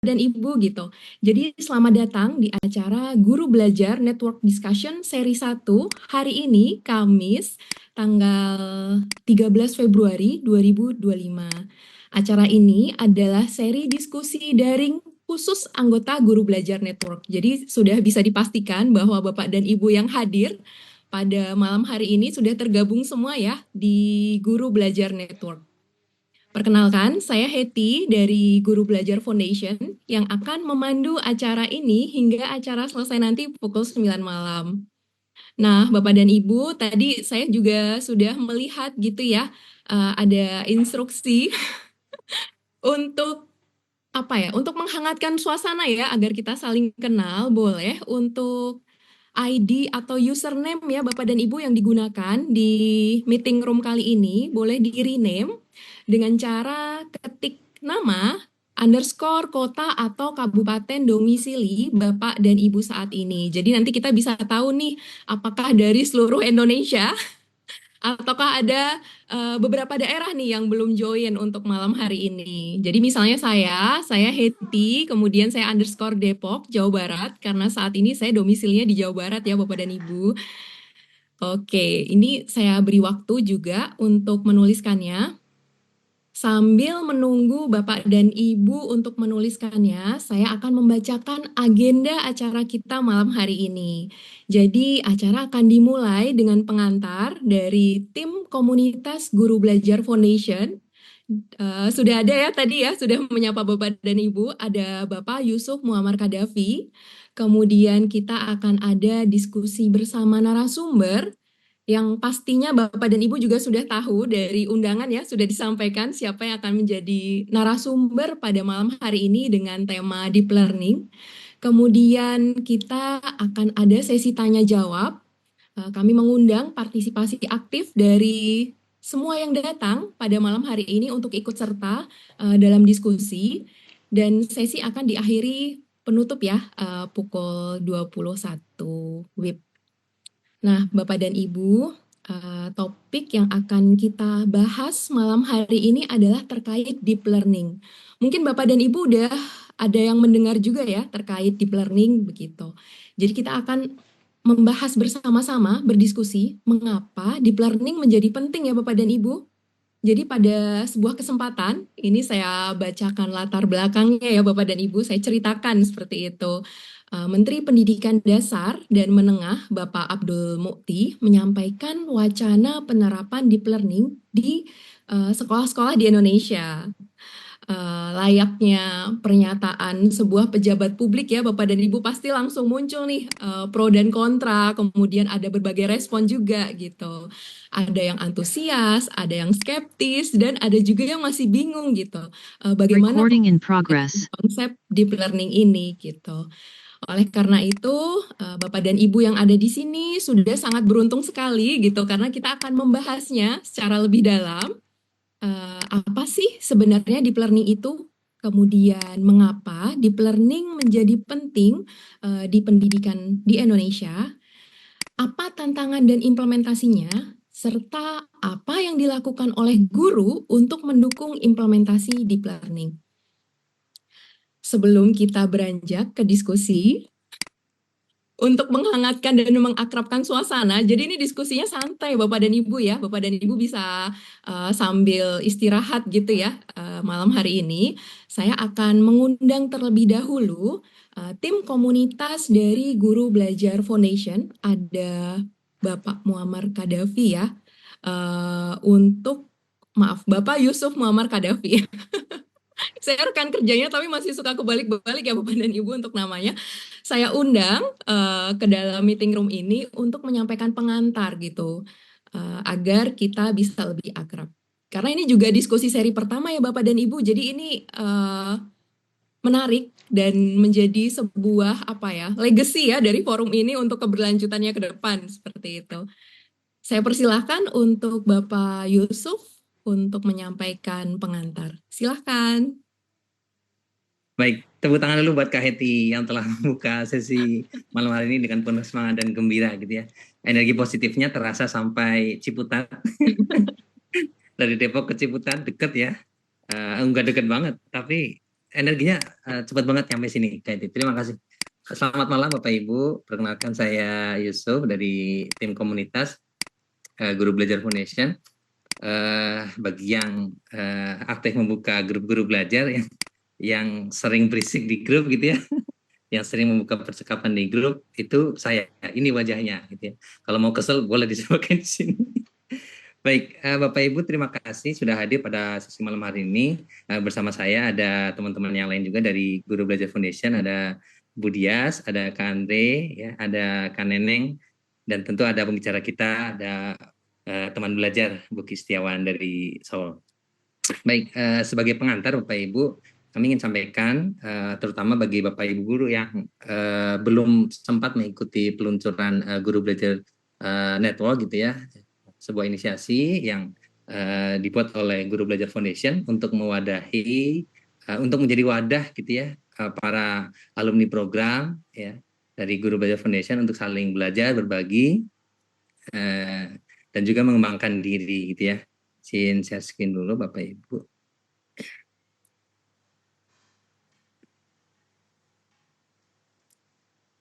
dan Ibu gitu. Jadi selamat datang di acara Guru Belajar Network Discussion seri 1 hari ini Kamis tanggal 13 Februari 2025. Acara ini adalah seri diskusi daring khusus anggota Guru Belajar Network. Jadi sudah bisa dipastikan bahwa Bapak dan Ibu yang hadir pada malam hari ini sudah tergabung semua ya di Guru Belajar Network. Perkenalkan, saya Hetty dari Guru Belajar Foundation yang akan memandu acara ini hingga acara selesai nanti pukul 9 malam. Nah, Bapak dan Ibu, tadi saya juga sudah melihat gitu ya, ada instruksi untuk apa ya, untuk menghangatkan suasana ya, agar kita saling kenal, boleh untuk ID atau username ya Bapak dan Ibu yang digunakan di meeting room kali ini boleh di rename dengan cara ketik nama underscore kota atau kabupaten domisili Bapak dan Ibu saat ini. Jadi nanti kita bisa tahu nih apakah dari seluruh Indonesia ataukah ada beberapa daerah nih yang belum join untuk malam hari ini. Jadi misalnya saya Hetty, kemudian saya underscore Depok, Jawa Barat, karena saat ini saya domisilinya di Jawa Barat ya Bapak dan Ibu. Oke, ini saya beri waktu juga untuk menuliskannya. Sambil menunggu Bapak dan Ibu untuk menuliskannya, saya akan membacakan agenda acara kita malam hari ini. Jadi, acara akan dimulai dengan pengantar dari tim komunitas Guru Belajar Foundation. Sudah ada ya tadi ya, sudah menyapa Bapak dan Ibu, ada Bapak Yusuf Muammar Kadafi. Kemudian kita akan ada diskusi bersama narasumber yang pastinya Bapak dan Ibu juga sudah tahu dari undangan ya, sudah disampaikan siapa yang akan menjadi narasumber pada malam hari ini dengan tema Deep Learning. Kemudian kita akan ada sesi tanya jawab. Kami mengundang partisipasi aktif dari semua yang datang pada malam hari ini untuk ikut serta dalam diskusi. Dan sesi akan diakhiri penutup ya, pukul 21 WIB. Nah, Bapak dan Ibu, topik yang akan kita bahas malam hari ini adalah terkait deep learning. Mungkin Bapak dan Ibu udah ada yang mendengar juga ya terkait deep learning begitu. Jadi kita akan membahas bersama-sama, berdiskusi mengapa deep learning menjadi penting ya Bapak dan Ibu. Jadi pada sebuah kesempatan, ini saya bacakan latar belakangnya ya Bapak dan Ibu, saya ceritakan seperti itu. Menteri Pendidikan Dasar dan Menengah Bapak Abdul Mukti menyampaikan wacana penerapan deep learning di sekolah-sekolah di Indonesia. Layaknya pernyataan sebuah pejabat publik ya Bapak dan Ibu pasti langsung muncul nih pro dan kontra, kemudian ada berbagai respon juga gitu. Ada yang antusias, ada yang skeptis, dan ada juga yang masih bingung gitu. Bagaimana Recording in progress. konsep deep learning ini gitu. Oleh karena itu, Bapak dan Ibu yang ada di sini sudah sangat beruntung sekali gitu karena kita akan membahasnya secara lebih dalam. Apa sih sebenarnya deep learning itu? Kemudian mengapa deep learning menjadi penting di pendidikan di Indonesia? Apa tantangan dan implementasinya? Serta apa yang dilakukan oleh guru untuk mendukung implementasi deep learning? Sebelum kita beranjak ke diskusi, untuk menghangatkan dan mengakrabkan suasana. Jadi ini diskusinya santai Bapak dan Ibu ya. Bapak dan Ibu bisa sambil istirahat gitu ya malam hari ini. Saya akan mengundang terlebih dahulu tim komunitas dari Guru Belajar Foundation. Ada Bapak Muammar Kadafi ya. Untuk maaf Bapak Yusuf Muammar Kadafi. Saya rekan kerjanya tapi masih suka kebalik-balik ya Bapak dan Ibu untuk namanya. Saya undang ke dalam meeting room ini untuk menyampaikan pengantar gitu, agar kita bisa lebih akrab. Karena ini juga diskusi seri pertama ya Bapak dan Ibu, jadi ini menarik dan menjadi sebuah apa ya legacy ya dari forum ini untuk keberlanjutannya ke depan seperti itu. Saya persilahkan untuk Bapak Yusuf untuk menyampaikan pengantar. Silahkan. Baik, tepuk tangan dulu buat Kak Heti yang telah membuka sesi malam hari ini dengan penuh semangat dan gembira gitu ya. Energi positifnya terasa sampai Ciputat. Dari Depok ke Ciputat deket ya. Enggak deket banget, tapi energinya cepat banget sampai sini, Kak Eti. Terima kasih. Selamat malam Bapak Ibu. Perkenalkan saya Yusuf dari tim komunitas Guru Belajar Foundation. Bagi yang aktif membuka grup guru belajar yang sering berisik di grup gitu ya, yang sering membuka percakapan di grup, itu saya. Ini wajahnya gitu ya. Kalau mau kesel boleh disebutkan di sini. Baik, Bapak Ibu terima kasih sudah hadir pada sesi malam hari ini. Bersama saya ada teman-teman yang lain juga dari Guru Belajar Foundation, ada Bu Dias, ada Kak Andre, ya, ada Kak Neneng, dan tentu ada pembicara kita, ada teman belajar Bu Kistiawan dari Seoul. Baik, sebagai pengantar Bapak Ibu, kami ingin sampaikan terutama bagi Bapak Ibu guru yang belum sempat mengikuti peluncuran Guru Belajar Network gitu ya, sebuah inisiasi yang dibuat oleh Guru Belajar Foundation untuk mewadahi, untuk menjadi wadah gitu ya, para alumni program ya dari Guru Belajar Foundation untuk saling belajar, berbagi, dan juga mengembangkan diri gitu ya. Share screen dulu Bapak Ibu.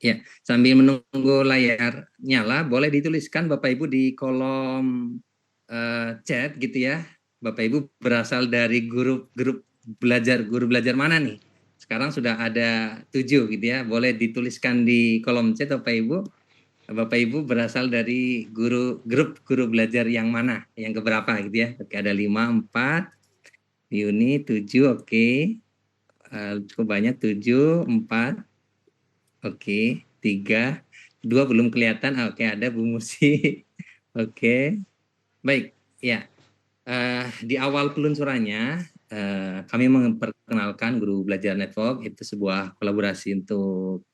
Ya, sambil menunggu layar nyala, boleh dituliskan Bapak Ibu di kolom chat gitu ya. Bapak Ibu berasal dari grup guru belajar mana nih? Sekarang sudah ada 7 gitu ya. Boleh dituliskan di kolom chat Bapak Ibu. Bapak Ibu berasal dari grup guru belajar yang mana? Yang keberapa gitu ya? Oke, ada 5, 4, Yuni 7, oke. Cukup banyak 7, 4. Oke, 3, 2 belum kelihatan. Oke, ada Bu Musi. Oke, baik. Ya, di awal peluncurannya kami memperkenalkan Guru Belajar Network. Itu sebuah kolaborasi untuk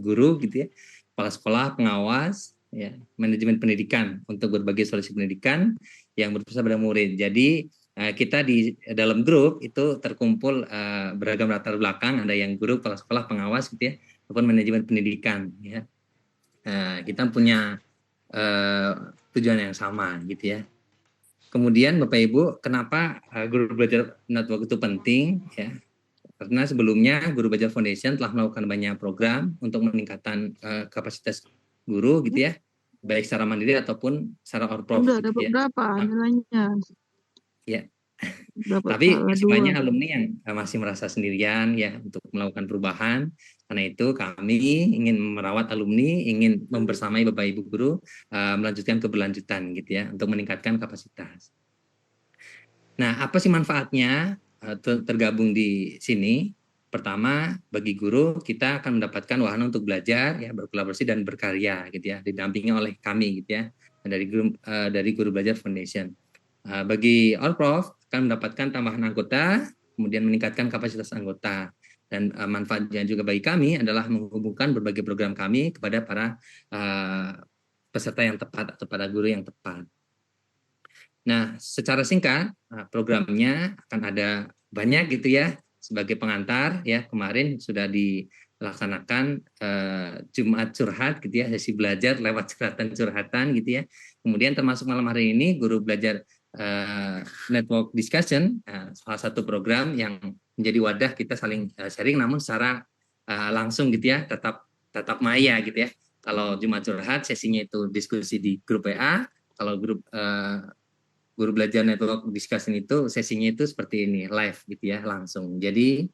guru gitu ya, kepala sekolah, pengawas, ya, manajemen pendidikan untuk berbagai solusi pendidikan yang berpusat pada murid. Jadi kita di dalam grup itu terkumpul beragam latar belakang. Ada yang guru, kepala sekolah, pengawas gitu ya, ataupun manajemen pendidikan. Ya, kita punya tujuan yang sama gitu ya. Kemudian Bapak Ibu, kenapa Guru Belajar Network itu penting? Ya, karena sebelumnya Guru Belajar Foundation telah melakukan banyak program untuk meningkatkan kapasitas guru gitu ya, baik secara mandiri ataupun secara outprof Udah gitu dapat ya. berapa Nah, nilainya? ya, Dapat tapi salah masih dua. banyak alumni yang masih merasa sendirian ya untuk melakukan perubahan. Karena itu kami ingin merawat alumni, ingin membersamai Bapak Ibu guru melanjutkan keberlanjutan gitu ya untuk meningkatkan kapasitas. Nah, apa sih manfaatnya tergabung di sini? Pertama, bagi guru kita akan mendapatkan wahana untuk belajar, ya, berkolaborasi dan berkarya, gitu ya, didampingi oleh kami, gitu ya, dari Guru Belajar Foundation. Bagi All Prof akan mendapatkan tambahan anggota, kemudian meningkatkan kapasitas anggota, dan manfaatnya juga bagi kami adalah menghubungkan berbagai program kami kepada para peserta yang tepat atau pada guru yang tepat. Nah, secara singkat programnya akan ada banyak gitu ya. Sebagai pengantar ya, kemarin sudah dilaksanakan Jumat curhat gitu ya, sesi belajar lewat curhatan gitu ya. Kemudian termasuk malam hari ini Guru Belajar Network Discussion, salah satu program yang menjadi wadah kita saling sharing namun secara langsung gitu ya, tetap maya gitu ya. Kalau Jumat curhat sesinya itu diskusi di grup WA, kalau grup Guru Belajar Network Discussion itu sesinya itu seperti ini, live gitu ya, langsung. Jadi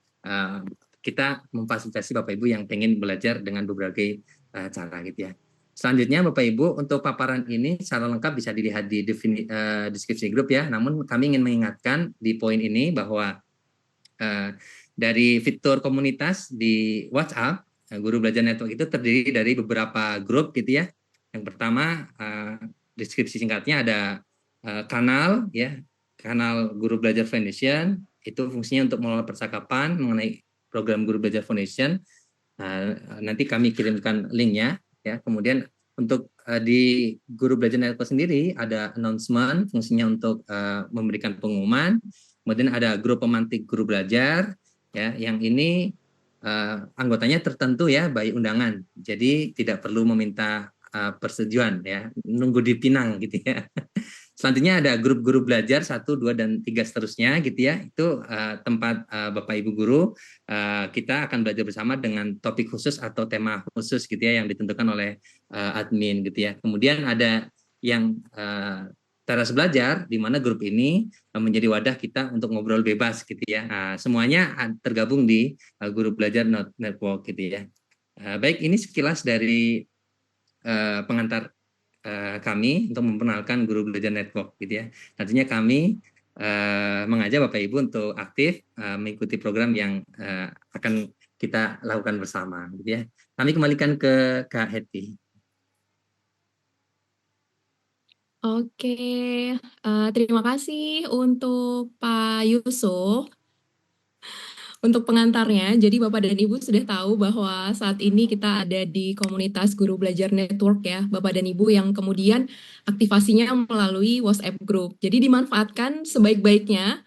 kita memfasilitasi Bapak Ibu yang pengen belajar dengan berbagai cara gitu ya. Selanjutnya Bapak Ibu, untuk paparan ini secara lengkap bisa dilihat di deskripsi grup ya. Namun kami ingin mengingatkan di poin ini bahwa dari fitur komunitas di WhatsApp, Guru Belajar Network itu terdiri dari beberapa grup gitu ya. Yang pertama, deskripsi singkatnya ada kanal ya, kanal Guru Belajar Foundation, itu fungsinya untuk mengelola percakapan mengenai program Guru Belajar Foundation. Nanti kami kirimkan linknya ya. Kemudian untuk di Guru Belajar Network sendiri ada announcement, fungsinya untuk memberikan pengumuman. Kemudian ada grup pemantik guru belajar ya, yang ini anggotanya tertentu ya, by undangan. Jadi tidak perlu meminta persetujuan ya, nunggu dipinang gitu ya. Selanjutnya ada grup-grup belajar 1, 2, dan 3 seterusnya gitu ya. Itu tempat Bapak Ibu guru kita akan belajar bersama dengan topik khusus atau tema khusus gitu ya yang ditentukan oleh admin gitu ya. Kemudian ada yang teras belajar di mana grup ini menjadi wadah kita untuk ngobrol bebas gitu ya. Semuanya tergabung di grup belajar network gitu ya. Baik, ini sekilas dari pengantar kami untuk memperkenalkan guru belajar network gitu ya. Nantinya kami mengajak Bapak Ibu untuk aktif mengikuti program yang akan kita lakukan bersama gitu ya. Kami kembalikan ke Kak Hetty. Oke, terima kasih untuk Pak Yusuf untuk pengantarnya. Jadi Bapak dan Ibu sudah tahu bahwa saat ini kita ada di komunitas Guru Belajar Network ya, Bapak dan Ibu, yang kemudian aktivasinya melalui WhatsApp Group. Jadi dimanfaatkan sebaik-baiknya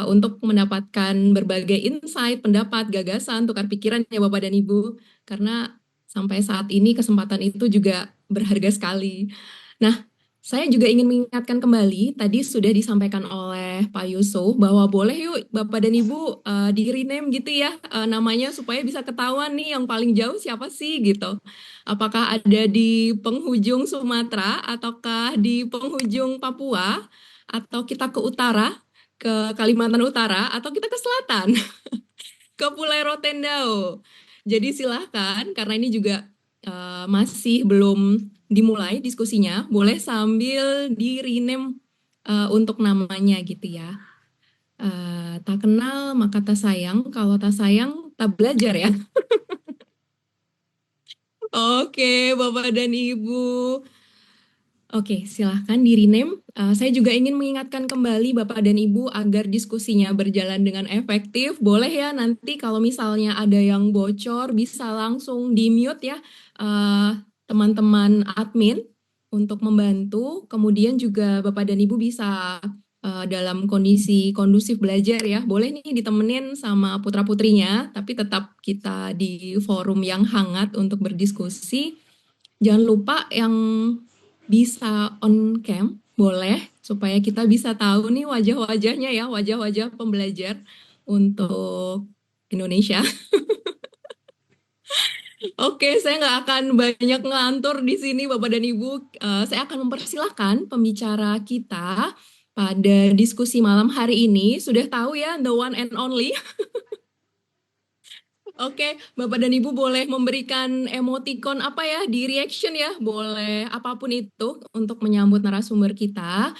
untuk mendapatkan berbagai insight, pendapat, gagasan, tukar pikiran ya Bapak dan Ibu. Karena sampai saat ini kesempatan itu juga berharga sekali. Nah, saya juga ingin mengingatkan kembali, tadi sudah disampaikan oleh Pak Yusuf bahwa boleh yuk Bapak dan Ibu di rename gitu ya namanya supaya bisa ketahuan nih yang paling jauh siapa sih gitu. Apakah ada di penghujung Sumatera ataukah di penghujung Papua atau kita ke utara, ke Kalimantan Utara atau kita ke selatan, ke Pulau Rotendao. Jadi silahkan karena ini juga masih belum dimulai diskusinya, boleh sambil di rename untuk namanya gitu ya. Tak kenal maka tak sayang, kalau tak sayang tak belajar ya. Oke, Bapak dan Ibu. Oke, silahkan di-rename. Saya juga ingin mengingatkan kembali Bapak dan Ibu agar diskusinya berjalan dengan efektif. Boleh ya nanti kalau misalnya ada yang bocor bisa langsung di-mute ya teman-teman admin untuk membantu. Kemudian juga Bapak dan Ibu bisa dalam kondisi kondusif belajar ya. Boleh nih ditemenin sama putra-putrinya, tapi tetap kita di forum yang hangat untuk berdiskusi. Jangan lupa yang bisa on cam, boleh, supaya kita bisa tahu nih wajah-wajahnya ya, wajah-wajah pembelajar untuk Indonesia. Oke, saya nggak akan banyak ngelantur di sini, Bapak dan Ibu. Saya akan mempersilahkan pembicara kita pada diskusi malam hari ini. Sudah tahu ya, the one and only. Oke, Bapak dan Ibu boleh memberikan emoticon apa ya di reaction ya, boleh apapun itu untuk menyambut narasumber kita.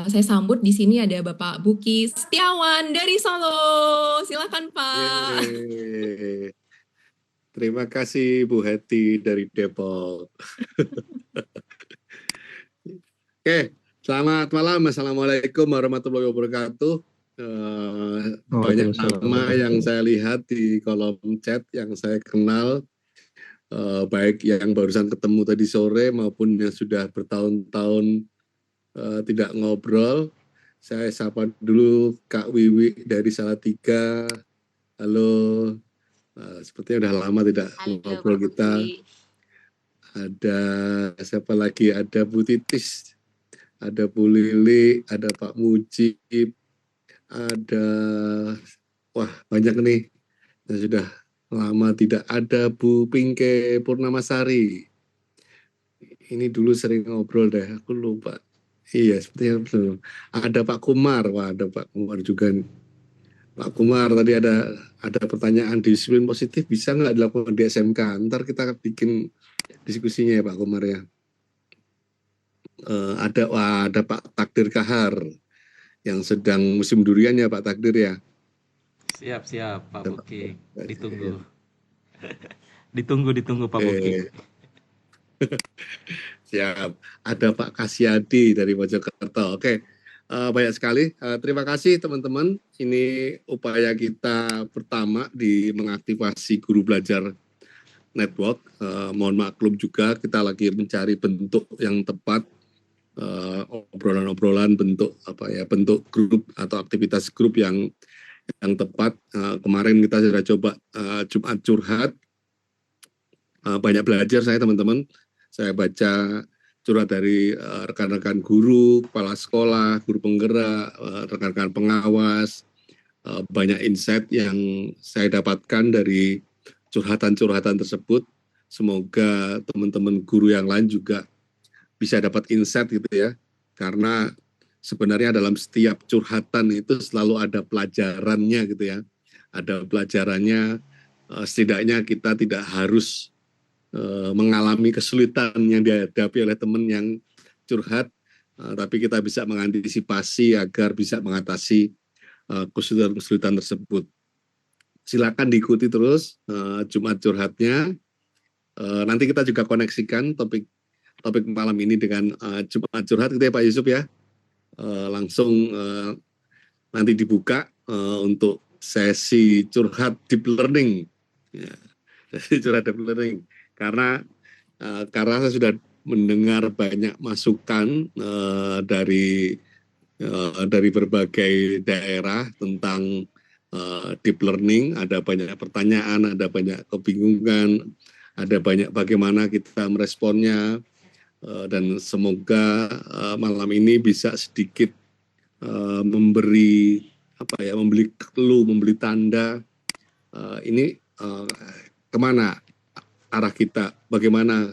Saya sambut di sini ada Bapak Buki Setiawan dari Solo. Silakan Pak. Yeay. Terima kasih Bu Heti dari Depok. Oke, selamat malam. Assalamualaikum warahmatullahi wabarakatuh. Banyak nama yang saya lihat di kolom chat yang saya kenal, baik yang barusan ketemu tadi sore maupun yang sudah bertahun-tahun tidak ngobrol. Saya sapa dulu Kak Wiwi dari Salatiga. Halo. Sepertinya udah lama tidak ngobrol kita. Ada siapa lagi? Ada Bu Titis, ada Bu Lili, ada Pak Mujib, ada banyak nih yang sudah lama tidak ada. Bu Pinke Purnamasari. Ini dulu sering ngobrol deh, aku lupa. Iya, sepertinya belum. Ada Pak Kumar, ada Pak Kumar juga nih. Pak Kumar tadi ada pertanyaan disiplin positif bisa nggak dilakukan di SMK? Ntar kita bikin diskusinya ya Pak Kumar ya. Ada Pak Takdir Kahar yang sedang musim durian ya Pak Takdir ya. Siap Pak Buki, ditunggu. ditunggu Pak Buki. Siap. Ada Pak Kasyadi dari Mojokerto. Oke. Banyak sekali. Terima kasih teman-teman. Ini upaya kita pertama di mengaktifasi guru belajar network. Mohon maklum juga kita lagi mencari bentuk yang tepat, obrolan-obrolan bentuk bentuk grup atau aktivitas grup yang tepat. Kemarin kita sudah coba Jumat curhat. Banyak belajar saya teman-teman. Saya baca curhat dari rekan-rekan guru, kepala sekolah, guru penggerak, rekan-rekan pengawas, banyak insight yang saya dapatkan dari curhatan-curhatan tersebut. Semoga teman-teman guru yang lain juga bisa dapat insight gitu ya, karena sebenarnya dalam setiap curhatan itu selalu ada pelajarannya gitu ya, ada pelajarannya. Setidaknya kita tidak harus mengalami kesulitan yang dihadapi oleh teman yang curhat, tapi kita bisa mengantisipasi agar bisa mengatasi kesulitan-kesulitan tersebut. Silakan diikuti terus Jumat curhatnya. Nanti kita juga koneksikan topik malam ini dengan Jumat curhat gitu ya Pak Yusuf ya. Langsung nanti dibuka untuk sesi curhat deep learning. Ya, sesi curhat deep learning. Karena saya sudah mendengar banyak masukan dari berbagai daerah tentang deep learning. Ada banyak pertanyaan, ada banyak kebingungan, ada banyak bagaimana kita meresponnya, dan semoga malam ini bisa sedikit memberi clue, memberi tanda ini kemana arah kita, bagaimana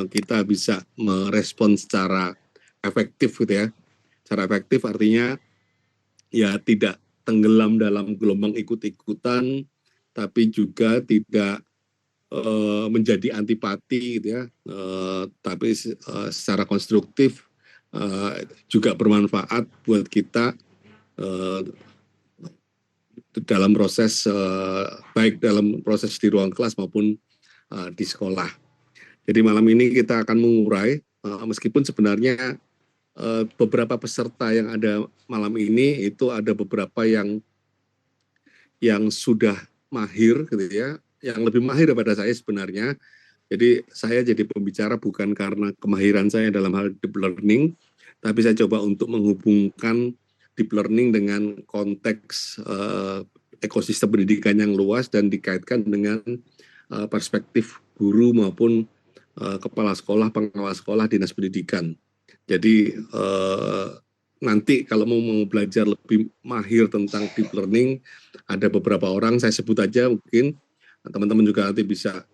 kita bisa merespon secara efektif gitu ya. Secara efektif artinya ya tidak tenggelam dalam gelombang ikut-ikutan, tapi juga tidak menjadi antipati gitu ya, tapi secara konstruktif juga bermanfaat buat kita dalam proses baik dalam proses di ruang kelas maupun di sekolah. Jadi malam ini kita akan mengurai meskipun sebenarnya beberapa peserta yang ada malam ini itu ada beberapa yang sudah mahir gitu ya, yang lebih mahir daripada saya sebenarnya. Jadi saya jadi pembicara bukan karena kemahiran saya dalam hal deep learning, tapi saya coba untuk menghubungkan deep learning dengan konteks ekosistem pendidikan yang luas dan dikaitkan dengan perspektif guru maupun kepala sekolah, pengawas sekolah, dinas pendidikan. Jadi nanti kalau mau belajar lebih mahir tentang deep learning, ada beberapa orang, saya sebut aja mungkin, teman-teman juga nanti bisa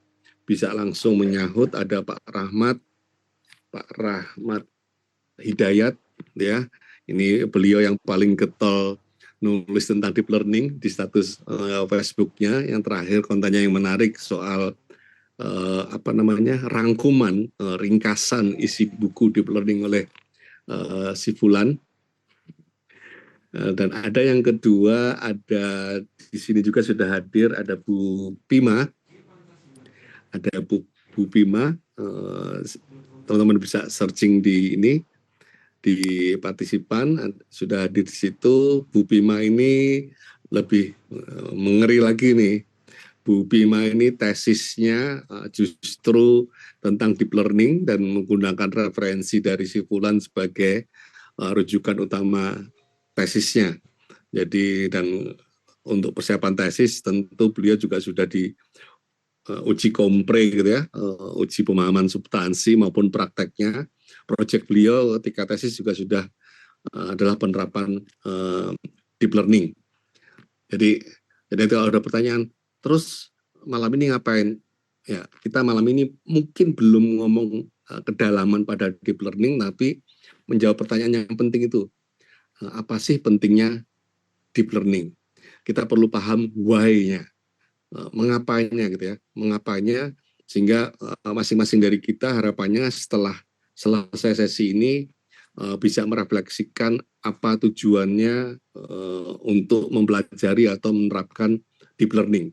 langsung menyahut. Ada Pak Rahmat Hidayat, ya. Ini beliau yang paling getol nulis tentang deep learning di status Facebooknya. Yang terakhir kontennya yang menarik soal rangkuman, ringkasan isi buku deep learning oleh si Fulan. Dan ada yang kedua, ada di sini juga sudah hadir, ada Bu Pima. Ada Bu Bima, teman-teman bisa searching di partisipan, sudah hadir di situ. Bu Bima ini lebih mengeri lagi nih. Bu Bima ini tesisnya justru tentang deep learning dan menggunakan referensi dari si Fulan sebagai rujukan utama tesisnya. Jadi dan untuk persiapan tesis tentu beliau juga sudah di uji kompre gitu ya, uji pemahaman substansi maupun prakteknya. Proyek beliau ketika tesis juga sudah adalah penerapan deep learning. Jadi kalau ada pertanyaan, terus malam ini ngapain? Ya, kita malam ini mungkin belum ngomong kedalaman pada deep learning, tapi menjawab pertanyaan yang penting itu. Apa sih pentingnya deep learning? Kita perlu paham why-nya. Mengapanya gitu ya, mengapanya, sehingga masing-masing dari kita harapannya setelah selesai sesi ini bisa merefleksikan apa tujuannya untuk mempelajari atau menerapkan deep learning.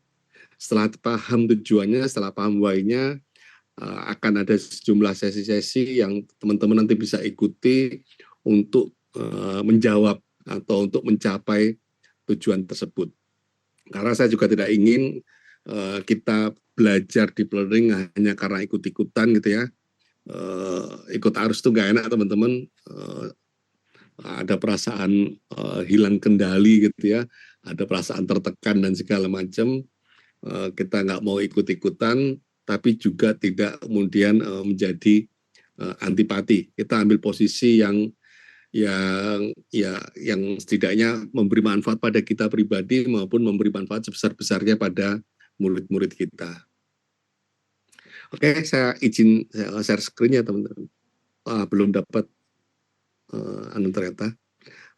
Setelah paham tujuannya, setelah paham why-nya, akan ada sejumlah sesi-sesi yang teman-teman nanti bisa ikuti untuk menjawab atau untuk mencapai tujuan tersebut. Karena saya juga tidak ingin kita belajar deep learning hanya karena ikut-ikutan gitu ya. Ikut arus itu nggak enak teman-teman. Ada perasaan hilang kendali gitu ya. Ada perasaan tertekan dan segala macam. Kita nggak mau ikut-ikutan, tapi juga tidak kemudian menjadi antipati. Kita ambil posisi yang setidaknya memberi manfaat pada kita pribadi maupun memberi manfaat sebesar-besarnya pada murid-murid kita. Oke, saya izin share screen ya teman-teman. Belum dapat ternyata.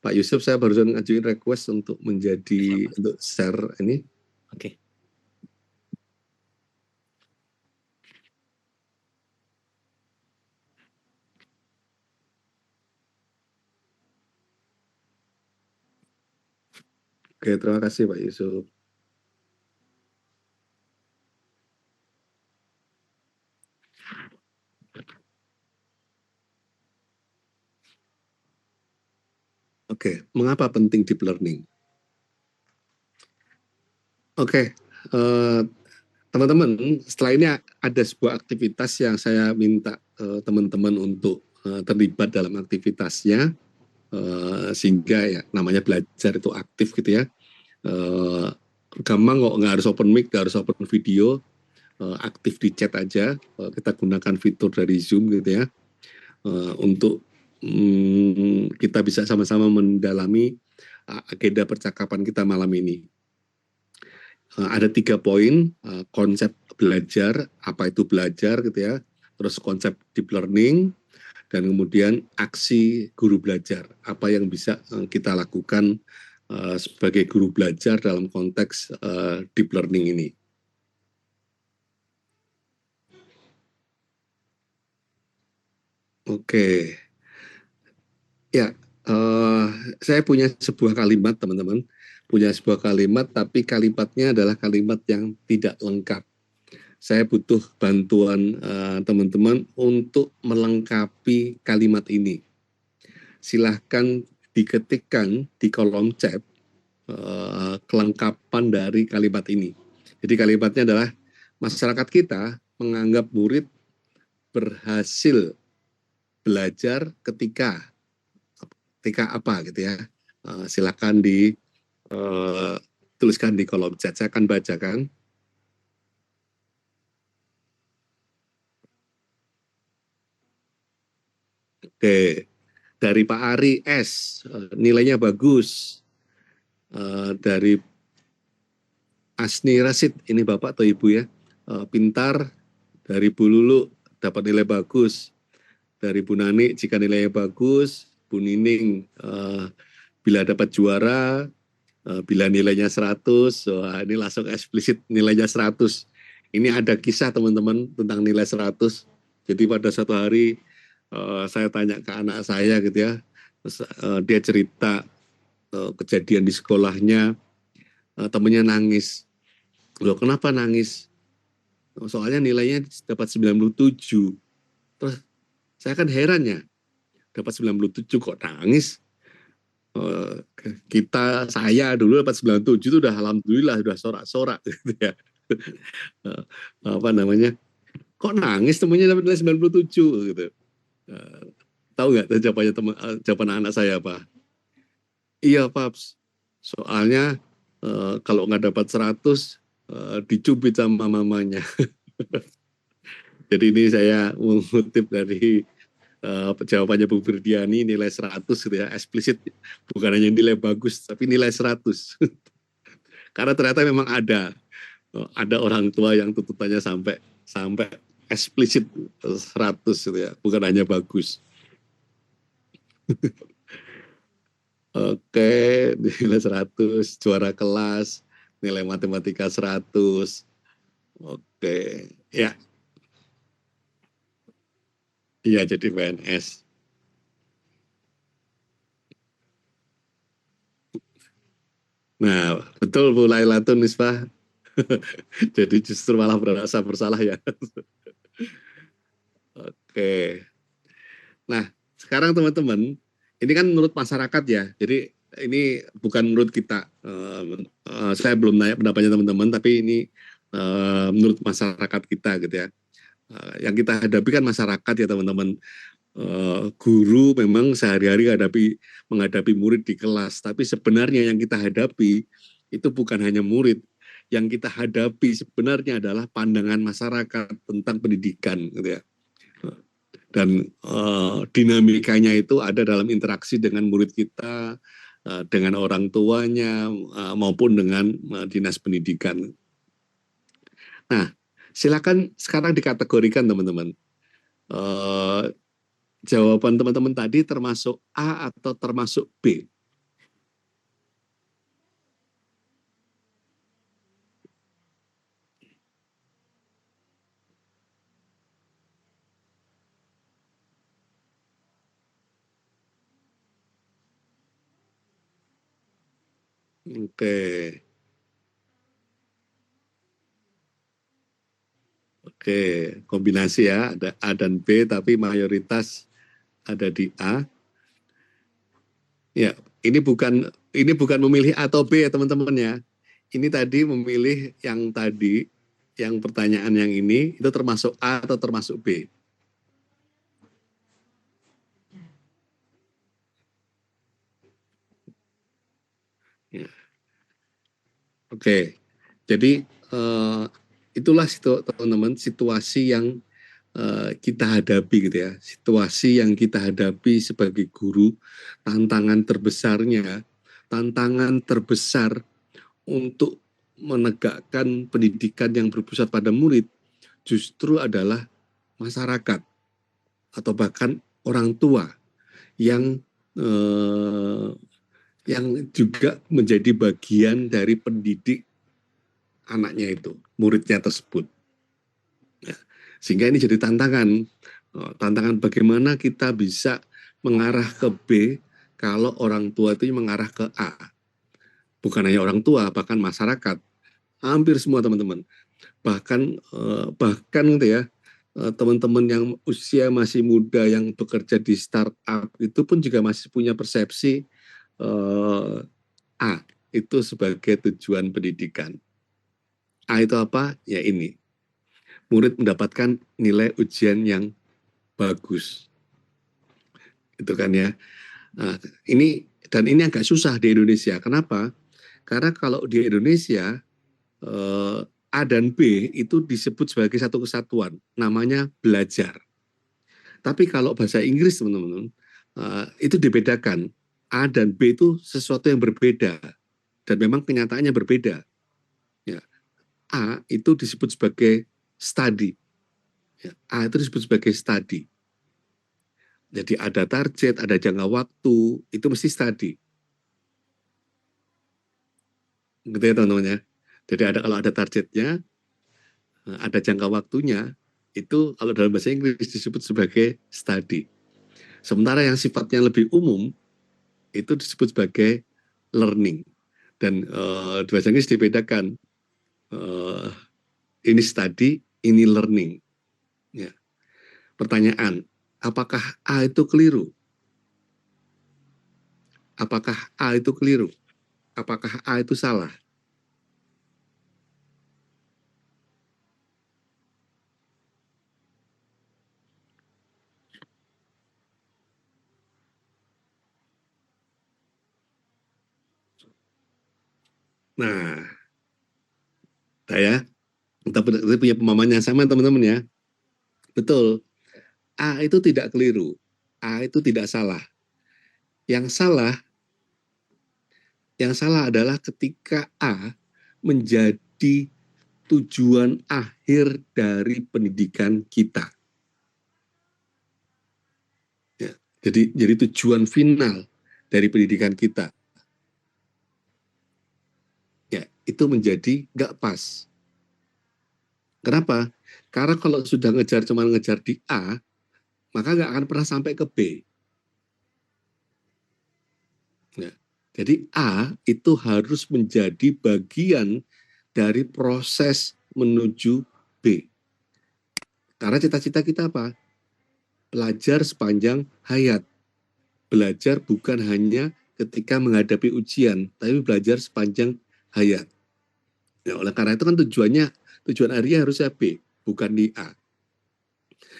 Pak Yusuf, saya barusan ngajuin request untuk untuk share ini. Oke. Oke, terima kasih Pak Yusuf. Oke, mengapa penting deep learning? Oke, teman-teman, setelah ini ada sebuah aktivitas yang saya minta teman-teman untuk terlibat dalam aktivitasnya, sehingga ya namanya belajar itu aktif gitu ya. Gampang kok, nggak harus open mic, nggak harus open video, aktif di chat aja. Kita gunakan fitur dari Zoom gitu ya, untuk kita bisa sama-sama mendalami agenda percakapan kita malam ini. Ada 3 poin, konsep belajar, apa itu belajar gitu ya, terus konsep deep learning, dan kemudian aksi guru belajar, apa yang bisa kita lakukan sebagai guru belajar dalam konteks deep learning ini. Oke, ya, saya punya sebuah kalimat teman-teman, tapi kalimatnya adalah kalimat yang tidak lengkap. Saya butuh bantuan teman-teman untuk melengkapi kalimat ini. Silahkan diketikkan di kolom chat kelengkapan dari kalimat ini. Jadi kalimatnya adalah, masyarakat kita menganggap murid berhasil belajar ketika apa gitu ya. Silahkan dituliskan di kolom chat, saya akan bacakan. Oke, dari Pak Ari S, nilainya bagus. Dari Asni Rasid, ini Bapak atau Ibu ya, pintar. Dari Bu Lulu, dapat nilai bagus. Dari Bu Nani, jika nilainya bagus. Bu Nining, bila dapat juara, bila nilainya 100, wah, ini langsung eksplisit nilainya 100. Ini ada kisah teman-teman tentang nilai 100. Jadi pada suatu hari saya tanya ke anak saya gitu ya, terus, dia cerita kejadian di sekolahnya, temennya nangis. Loh, kenapa nangis? Soalnya nilainya dapat 97. Terus saya kan heran ya, dapat 97 kok nangis? Saya dulu dapat 97 itu udah alhamdulillah, udah sorak-sorak gitu ya. Apa namanya? Kok nangis temennya dapat nilai 97 gitu. Tahu nggak jawaban anak saya apa? Iya, Paps. Soalnya kalau nggak dapat 100 dicubit sama mamanya. Jadi ini saya mengutip dari jawabannya Bu Firdiani, nilai 100 gitu ya, eksplisit, bukan hanya nilai bagus, tapi nilai 100. Karena ternyata memang ada orang tua yang tuntutannya sampai eksplisit 100 gitu ya, bukan hanya bagus. Oke, nilai 100, juara kelas, nilai matematika 100. Oke, ya. Iya, jadi PNS. Nah, betul Bu Lailatun Nisbah. Jadi justru malah merasa bersalah ya. Oke. Nah, sekarang teman-teman, ini kan menurut masyarakat ya. Jadi ini bukan menurut kita. Saya belum nanya pendapatnya teman-teman, tapi ini menurut masyarakat kita gitu ya. Yang kita hadapi kan masyarakat ya teman-teman. Guru memang sehari-hari menghadapi murid di kelas, tapi sebenarnya yang kita hadapi itu bukan hanya murid. Yang kita hadapi sebenarnya adalah pandangan masyarakat tentang pendidikan gitu ya. Dan dinamikanya itu ada dalam interaksi dengan murid kita, dengan orang tuanya, maupun dengan dinas pendidikan. Nah, silakan sekarang dikategorikan teman-teman. Jawaban teman-teman tadi termasuk A atau termasuk B? Oke. Oke, kombinasi ya, ada A dan B, tapi mayoritas ada di A. Ya, ini bukan memilih A atau B ya teman-teman ya. Ini tadi memilih yang tadi, yang pertanyaan yang ini itu termasuk A atau termasuk B. Ya. Oke, jadi itulah teman-teman situasi yang kita hadapi gitu ya, situasi yang kita hadapi sebagai guru, tantangan terbesar untuk menegakkan pendidikan yang berpusat pada murid justru adalah masyarakat atau bahkan orang tua yang juga menjadi bagian dari pendidik anaknya itu, muridnya tersebut. Ya, sehingga ini jadi tantangan bagaimana kita bisa mengarah ke B kalau orang tua itu mengarah ke A. Bukan hanya orang tua, bahkan masyarakat, hampir semua teman-teman. Bahkan gitu ya, teman-teman yang usia masih muda yang bekerja di startup itu pun juga masih punya persepsi A itu sebagai tujuan pendidikan. A itu apa? Ya ini, murid mendapatkan nilai ujian yang bagus. Itu kan ya. Nah, ini agak susah di Indonesia. Kenapa? Karena kalau di Indonesia A dan B itu disebut sebagai satu kesatuan, namanya belajar. Tapi kalau bahasa Inggris teman-teman, itu dibedakan. A dan B itu sesuatu yang berbeda dan memang kenyataannya berbeda. Ya. A itu disebut sebagai study. Ya. A itu disebut sebagai study. Jadi ada target, ada jangka waktu, itu mesti study. Gitu ya teman-teman ya. Jadi kalau ada targetnya, ada jangka waktunya, itu kalau dalam bahasa Inggris disebut sebagai study. Sementara yang sifatnya lebih umum, itu disebut sebagai learning. Dan di bahasa Inggris dibedakan, ini study, ini learning. Ya. Pertanyaan, apakah A itu keliru? Apakah A itu keliru? Apakah A itu salah? Nah, kita punya pemahaman yang sama teman-teman ya. Betul, A itu tidak keliru, A itu tidak salah. Yang salah adalah ketika A menjadi tujuan akhir dari pendidikan kita. Ya, jadi tujuan final dari pendidikan kita. Ya, itu menjadi nggak pas. Kenapa? Karena kalau sudah cuma ngejar di A, maka nggak akan pernah sampai ke B. Ya, jadi A itu harus menjadi bagian dari proses menuju B. Karena cita-cita kita apa? Belajar sepanjang hayat. Belajar bukan hanya ketika menghadapi ujian, tapi belajar sepanjang hayat. Ya, oleh karena itu kan tujuan akhirnya harusnya B, bukan di A.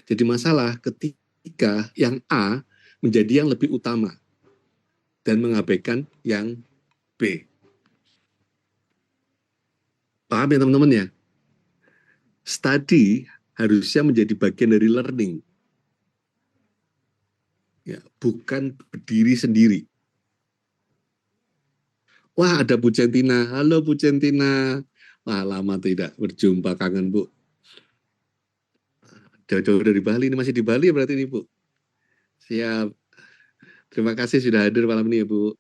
Jadi masalah ketika yang A menjadi yang lebih utama dan mengabaikan yang B. Paham ya teman-teman ya? Study harusnya menjadi bagian dari learning. ya, bukan berdiri sendiri. Wah, ada Bu Centina. Halo Bu Centina. Wah, lama tidak berjumpa, kangen Bu. Jauh-jauh dari Bali, ini masih di Bali berarti ini Bu. Siap. Terima kasih sudah hadir malam ini ya Bu.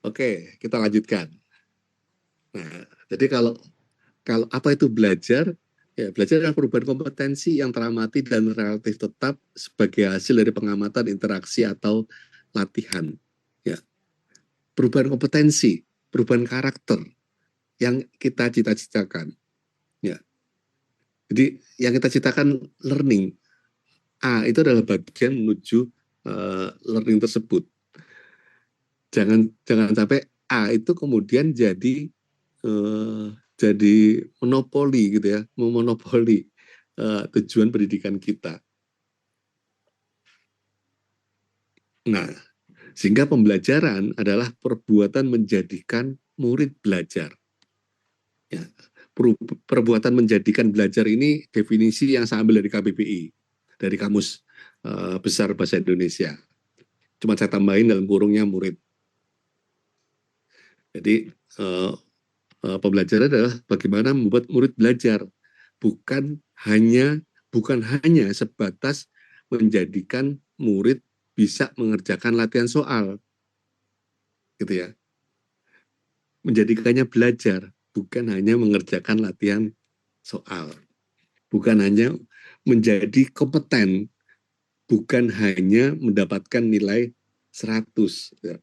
Oke, kita lanjutkan. Nah, jadi kalau apa itu belajar? Ya, belajar adalah perubahan kompetensi yang teramati dan relatif tetap sebagai hasil dari pengamatan interaksi atau latihan. Ya, perubahan kompetensi, perubahan karakter yang kita cita-citakan. Ya, jadi yang kita citakan learning A itu adalah bagian menuju learning tersebut. Jangan sampai A itu kemudian jadi monopoli gitu ya, memonopoli tujuan pendidikan kita. Nah, sehingga pembelajaran adalah perbuatan menjadikan murid belajar. Ya, perbuatan menjadikan belajar ini definisi yang saya ambil dari KBBI, dari Kamus Besar Bahasa Indonesia. Cuma saya tambahin dalam kurungnya murid. Jadi pembelajaran adalah bagaimana membuat murid belajar, bukan hanya sebatas menjadikan murid bisa mengerjakan latihan soal, gitu ya. Menjadikannya belajar, bukan hanya mengerjakan latihan soal, bukan hanya menjadi kompeten, bukan hanya mendapatkan nilai 100. Ya.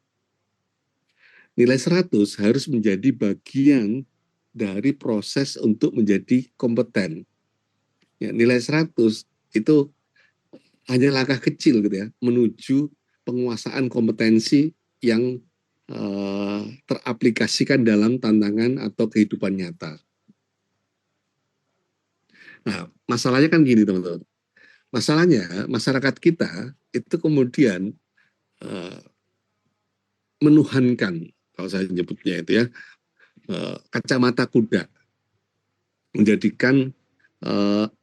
Nilai 100 harus menjadi bagian dari proses untuk menjadi kompeten. Ya, nilai 100 itu hanya langkah kecil gitu ya, menuju penguasaan kompetensi yang teraplikasikan dalam tantangan atau kehidupan nyata. Nah, masalahnya kan gini teman-teman. Masalahnya masyarakat kita itu kemudian menuhankan, kalau saya nyebutnya itu ya, kacamata kuda, menjadikan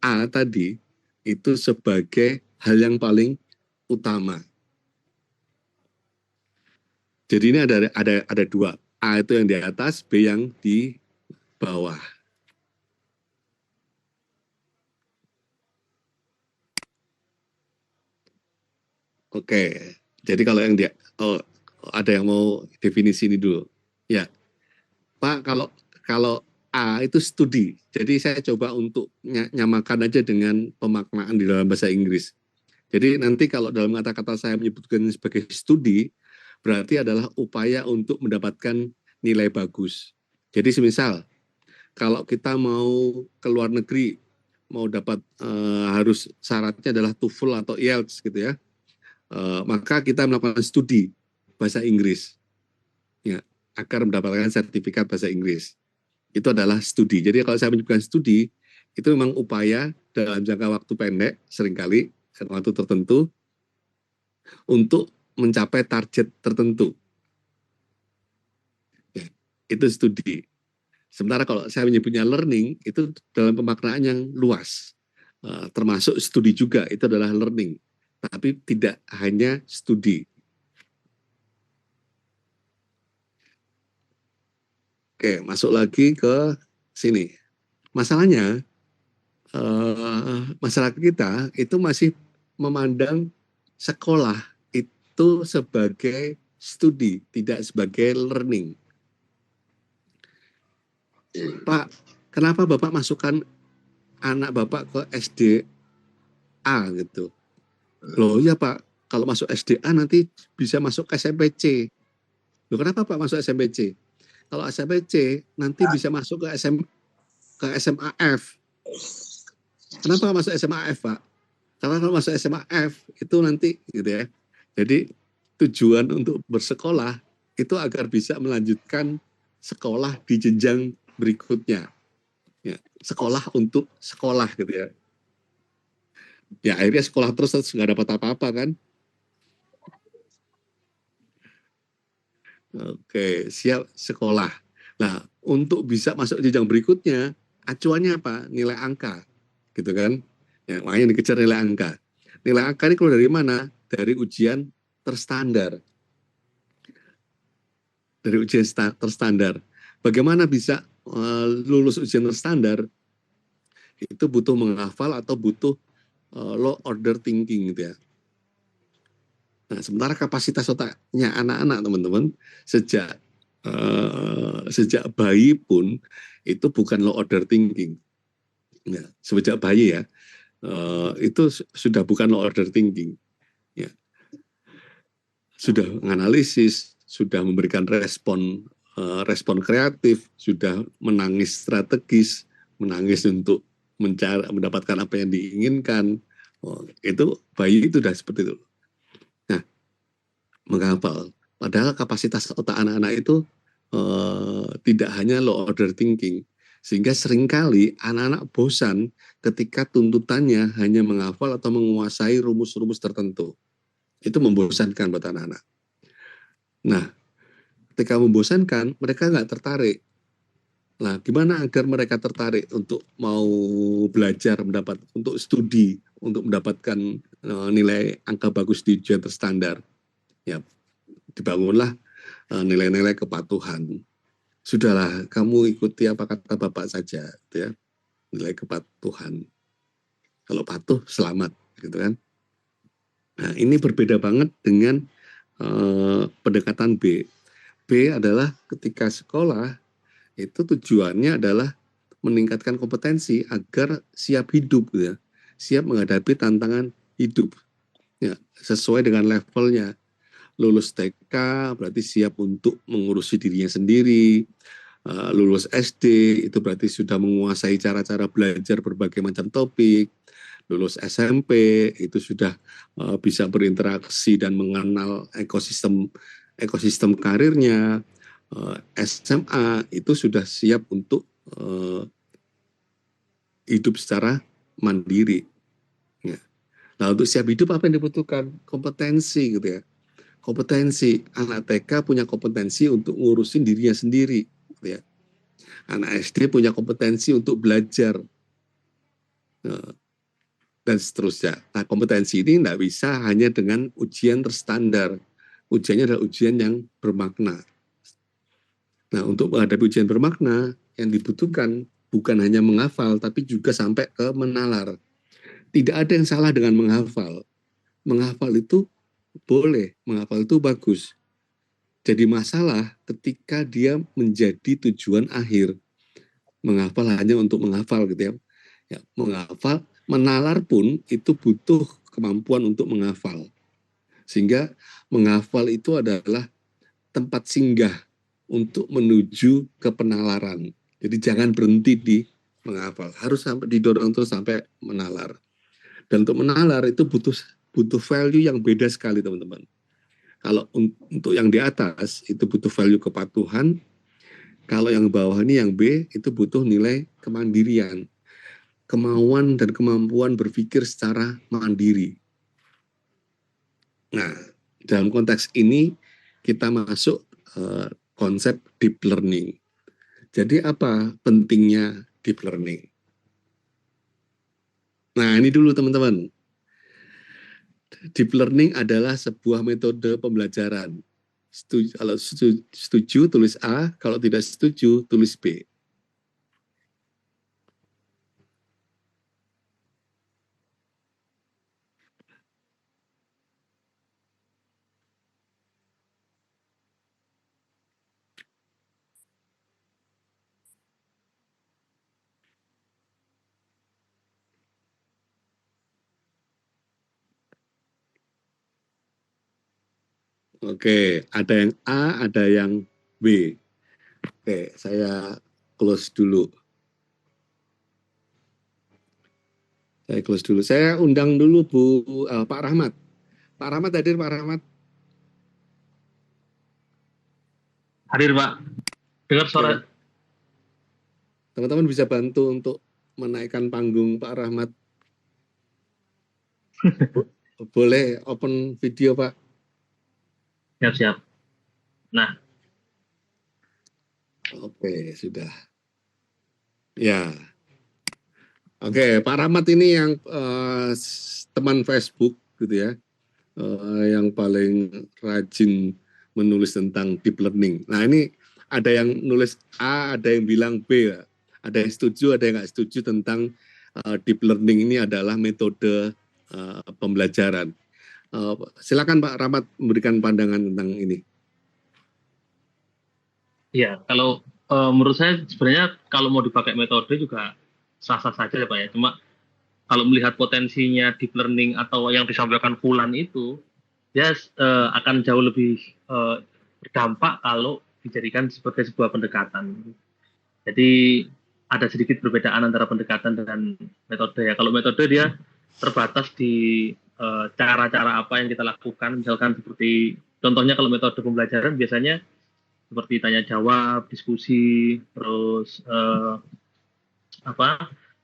A tadi itu sebagai hal yang paling utama. Jadi ini ada dua, A itu yang di atas, B yang di bawah. Oke, jadi kalau yang dia, ada yang mau definisi ini dulu, ya Pak. Kalau A itu studi, jadi saya coba untuk nyamakan aja dengan pemaknaan di dalam bahasa Inggris. Jadi nanti kalau dalam kata-kata saya menyebutkan sebagai studi, berarti adalah upaya untuk mendapatkan nilai bagus. Jadi semisal, kalau kita mau ke luar negeri, mau dapat harus syaratnya adalah TOEFL atau IELTS gitu ya, maka kita melakukan studi bahasa Inggris, ya, agar mendapatkan sertifikat bahasa Inggris. Itu adalah studi. Jadi kalau saya menyebutkan studi, itu memang upaya dalam jangka waktu pendek, seringkali waktu tertentu, untuk mencapai target tertentu. Ya, itu studi. Sementara kalau saya menyebutnya learning, itu dalam pemaknaan yang luas. Termasuk studi juga, itu adalah learning. Tapi tidak hanya studi. Oke, masuk lagi ke sini. Masalahnya, masyarakat kita itu masih memandang sekolah itu sebagai studi, tidak sebagai learning. Pak, kenapa Bapak masukkan anak Bapak ke SDA gitu? Loh ya Pak, kalau masuk SDA nanti bisa masuk ke SMPC. Loh kenapa Pak masuk SMPC? Kalau SMPC nanti bisa masuk ke SMAF. Kenapa masuk SMAF Pak? Karena kalau masuk SMAF itu nanti gitu ya. Jadi tujuan untuk bersekolah itu agar bisa melanjutkan sekolah di jenjang berikutnya. Ya, sekolah untuk sekolah gitu ya. Ya akhirnya sekolah terus nggak dapat apa-apa kan. Oke, siap sekolah. Nah, untuk bisa masuk jenjang berikutnya, acuannya apa? Nilai angka, gitu kan? Ya, makanya dikejar nilai angka. Nilai angka ini keluar dari mana? dari ujian terstandar. Dari ujian terstandar. Bagaimana bisa lulus ujian terstandar? Itu butuh menghafal atau butuh low order thinking gitu ya. Nah, sementara kapasitas otaknya anak-anak teman-teman sejak bayi pun itu bukan low order thinking. Ya, sejak bayi ya, itu sudah bukan low order thinking. Ya, sudah menganalisis, sudah memberikan respon kreatif, sudah menangis strategis, menangis untuk mendapatkan apa yang diinginkan. Itu bayi itu sudah seperti itu. Nah, menghafal. Padahal kapasitas otak anak-anak itu tidak hanya low order thinking, sehingga seringkali anak-anak bosan ketika tuntutannya hanya menghafal atau menguasai rumus-rumus tertentu. Itu membosankan buat anak-anak. Nah, ketika membosankan, mereka nggak tertarik. Nah, gimana agar mereka tertarik untuk mau belajar, untuk studi, untuk mendapatkan nilai angka bagus di ujian terstandar? Ya, dibangunlah nilai-nilai kepatuhan. Sudahlah, kamu ikuti apa kata Bapak saja, gitu ya. Nilai kepatuhan. Kalau patuh, selamat, gitu kan. Nah, ini berbeda banget dengan pendekatan B. B adalah ketika sekolah, itu tujuannya adalah meningkatkan kompetensi agar siap hidup, gitu ya. Siap menghadapi tantangan hidup. Ya, sesuai dengan levelnya. Lulus TK berarti siap untuk mengurusi dirinya sendiri. Lulus SD itu berarti sudah menguasai cara-cara belajar berbagai macam topik. Lulus SMP itu sudah bisa berinteraksi dan mengenal ekosistem karirnya. SMA itu sudah siap untuk hidup secara mandiri. Ya. Nah, untuk siap hidup apa yang dibutuhkan? Kompetensi gitu ya. Kompetensi. Anak TK punya kompetensi untuk ngurusin dirinya sendiri. Gitu ya. Anak SD punya kompetensi untuk belajar. Dan seterusnya. Nah, kompetensi ini tidak bisa hanya dengan ujian terstandar. Ujiannya adalah ujian yang bermakna. Nah, untuk menghadapi ujian bermakna, yang dibutuhkan bukan hanya menghafal, tapi juga sampai ke menalar. Tidak ada yang salah dengan menghafal. Menghafal itu boleh, menghafal itu bagus. Jadi masalah ketika dia menjadi tujuan akhir. Menghafal hanya untuk menghafal gitu ya. Ya, menghafal, menalar pun itu butuh kemampuan untuk menghafal. Sehingga menghafal itu adalah tempat singgah untuk menuju ke penalaran. Jadi jangan berhenti di menghafal, harus sampai didorong terus sampai menalar. Dan untuk menalar itu butuh value yang beda sekali teman-teman. Kalau untuk yang di atas itu butuh value kepatuhan, kalau yang bawah ini yang B itu butuh nilai kemandirian, kemauan dan kemampuan berpikir secara mandiri. Nah, dalam konteks ini kita masuk konsep deep learning. Jadi apa pentingnya deep learning? Nah, ini dulu teman-teman. Deep learning adalah sebuah metode pembelajaran. Kalau setuju tulis A, kalau tidak setuju tulis B. Oke, ada yang A, ada yang B. Oke, saya close dulu. Saya undang dulu Pak Rahmat. Pak Rahmat hadir, Pak Rahmat. Hadir, Pak. Dengar suara. Teman-teman bisa bantu untuk menaikkan panggung Pak Rahmat. Boleh open video, Pak. Siap-siap. Nah. Oke, sudah. Ya. Oke, Pak Rahmat ini yang teman Facebook gitu ya. yang paling rajin menulis tentang deep learning. Nah ini ada yang nulis A, ada yang bilang B, ada yang setuju, ada yang nggak setuju tentang deep learning ini adalah metode pembelajaran. Silakan Pak Rahmat memberikan pandangan tentang ini. Ya, kalau menurut saya sebenarnya kalau mau dipakai metode juga sah-sah saja ya Pak ya. Cuma kalau melihat potensinya deep learning atau yang disampaikan Fulan itu, dia akan jauh lebih berdampak kalau dijadikan sebagai sebuah pendekatan. Jadi ada sedikit perbedaan antara pendekatan dan metode ya. Kalau metode dia terbatas di cara-cara apa yang kita lakukan, misalkan seperti contohnya kalau metode pembelajaran biasanya seperti tanya jawab, diskusi, terus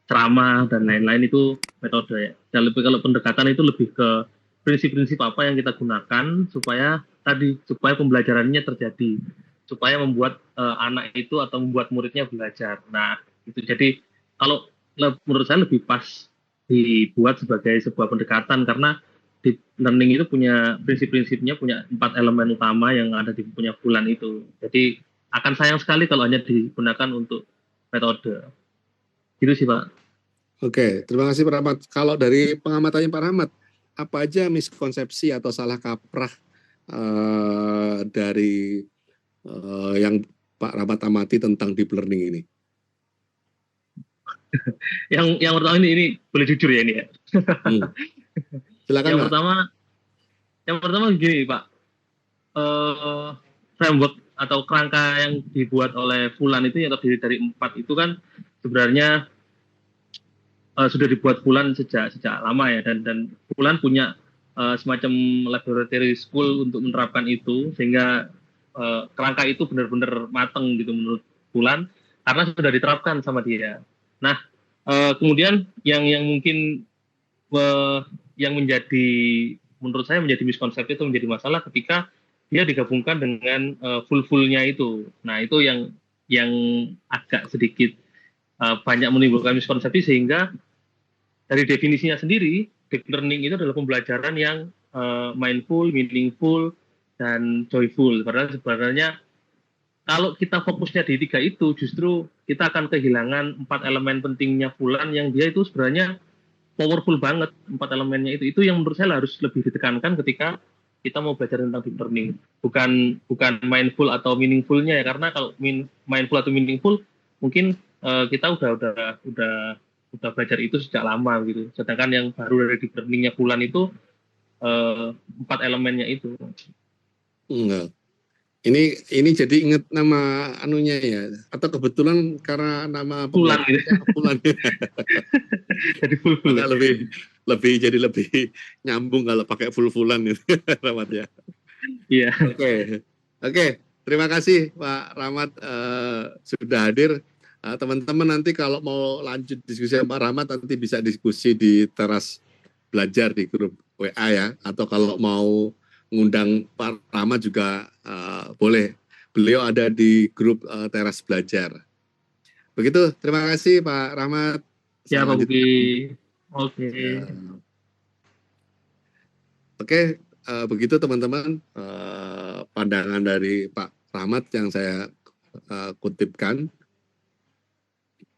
ceramah dan lain-lain itu metode ya. Dan lebih kalau pendekatan itu lebih ke prinsip-prinsip apa yang kita gunakan supaya pembelajarannya terjadi, supaya membuat anak itu atau membuat muridnya belajar. Nah, itu jadi kalau menurut saya lebih pas dibuat sebagai sebuah pendekatan karena deep learning itu punya prinsip-prinsipnya, punya 4 elemen utama yang ada di punya Fulan itu. Jadi akan sayang sekali kalau hanya digunakan untuk metode. Gitu sih Pak. Oke, terima kasih Pak Rahmat. Kalau dari pengamatannya Pak Rahmat, apa aja miskonsepsi atau salah kaprah dari yang Pak Rahmat amati tentang deep learning ini? Yang pertama ini boleh jujur ya ini ya. Silakan yang Pak. pertama gini Pak, framework atau kerangka yang dibuat oleh Fulan itu yang terdiri dari 4 itu kan sebenarnya sudah dibuat Fulan sejak lama ya, dan Fulan punya semacam laboratory school untuk menerapkan itu sehingga kerangka itu benar-benar matang gitu menurut Fulan karena sudah diterapkan sama dia. Nah, kemudian yang mungkin yang menurut saya menjadi miskonsepsi itu menjadi masalah ketika dia digabungkan dengan full-nya itu. Nah, itu yang agak sedikit banyak menimbulkan miskonsepsi sehingga dari definisinya sendiri, deep learning itu adalah pembelajaran yang mindful, meaningful, dan joyful. Padahal sebenarnya kalau kita fokusnya di 3 itu, justru kita akan kehilangan 4 elemen pentingnya Fulan yang dia itu sebenarnya powerful banget 4 elemennya itu. Itu yang menurut saya harus lebih ditekankan ketika kita mau belajar tentang deep learning. Bukan mindful atau meaningfulnya ya, karena kalau mindful atau meaningful mungkin kita udah belajar itu sejak lama gitu. Sedangkan yang baru dari deep learningnya Fulan itu 4 elemennya itu. Enggak. Ini jadi ingat nama anunya ya, atau kebetulan karena nama Fulan gitu. Fulan. Jadi full. Lebih nyambung kalau pakai full-fulan itu Rahmat ya. Iya. Oke. Terima kasih Pak Rahmat sudah hadir. Teman-teman nanti kalau mau lanjut diskusi sama Pak Rahmat nanti bisa diskusi di teras belajar di grup WA ya, atau kalau mau ngundang Pak Rahmat juga boleh. Beliau ada di grup teras belajar. Begitu, terima kasih Pak Rahmat. Ya Pak Buki. Oke. Oke, begitu teman-teman pandangan dari Pak Rahmat yang saya kutipkan.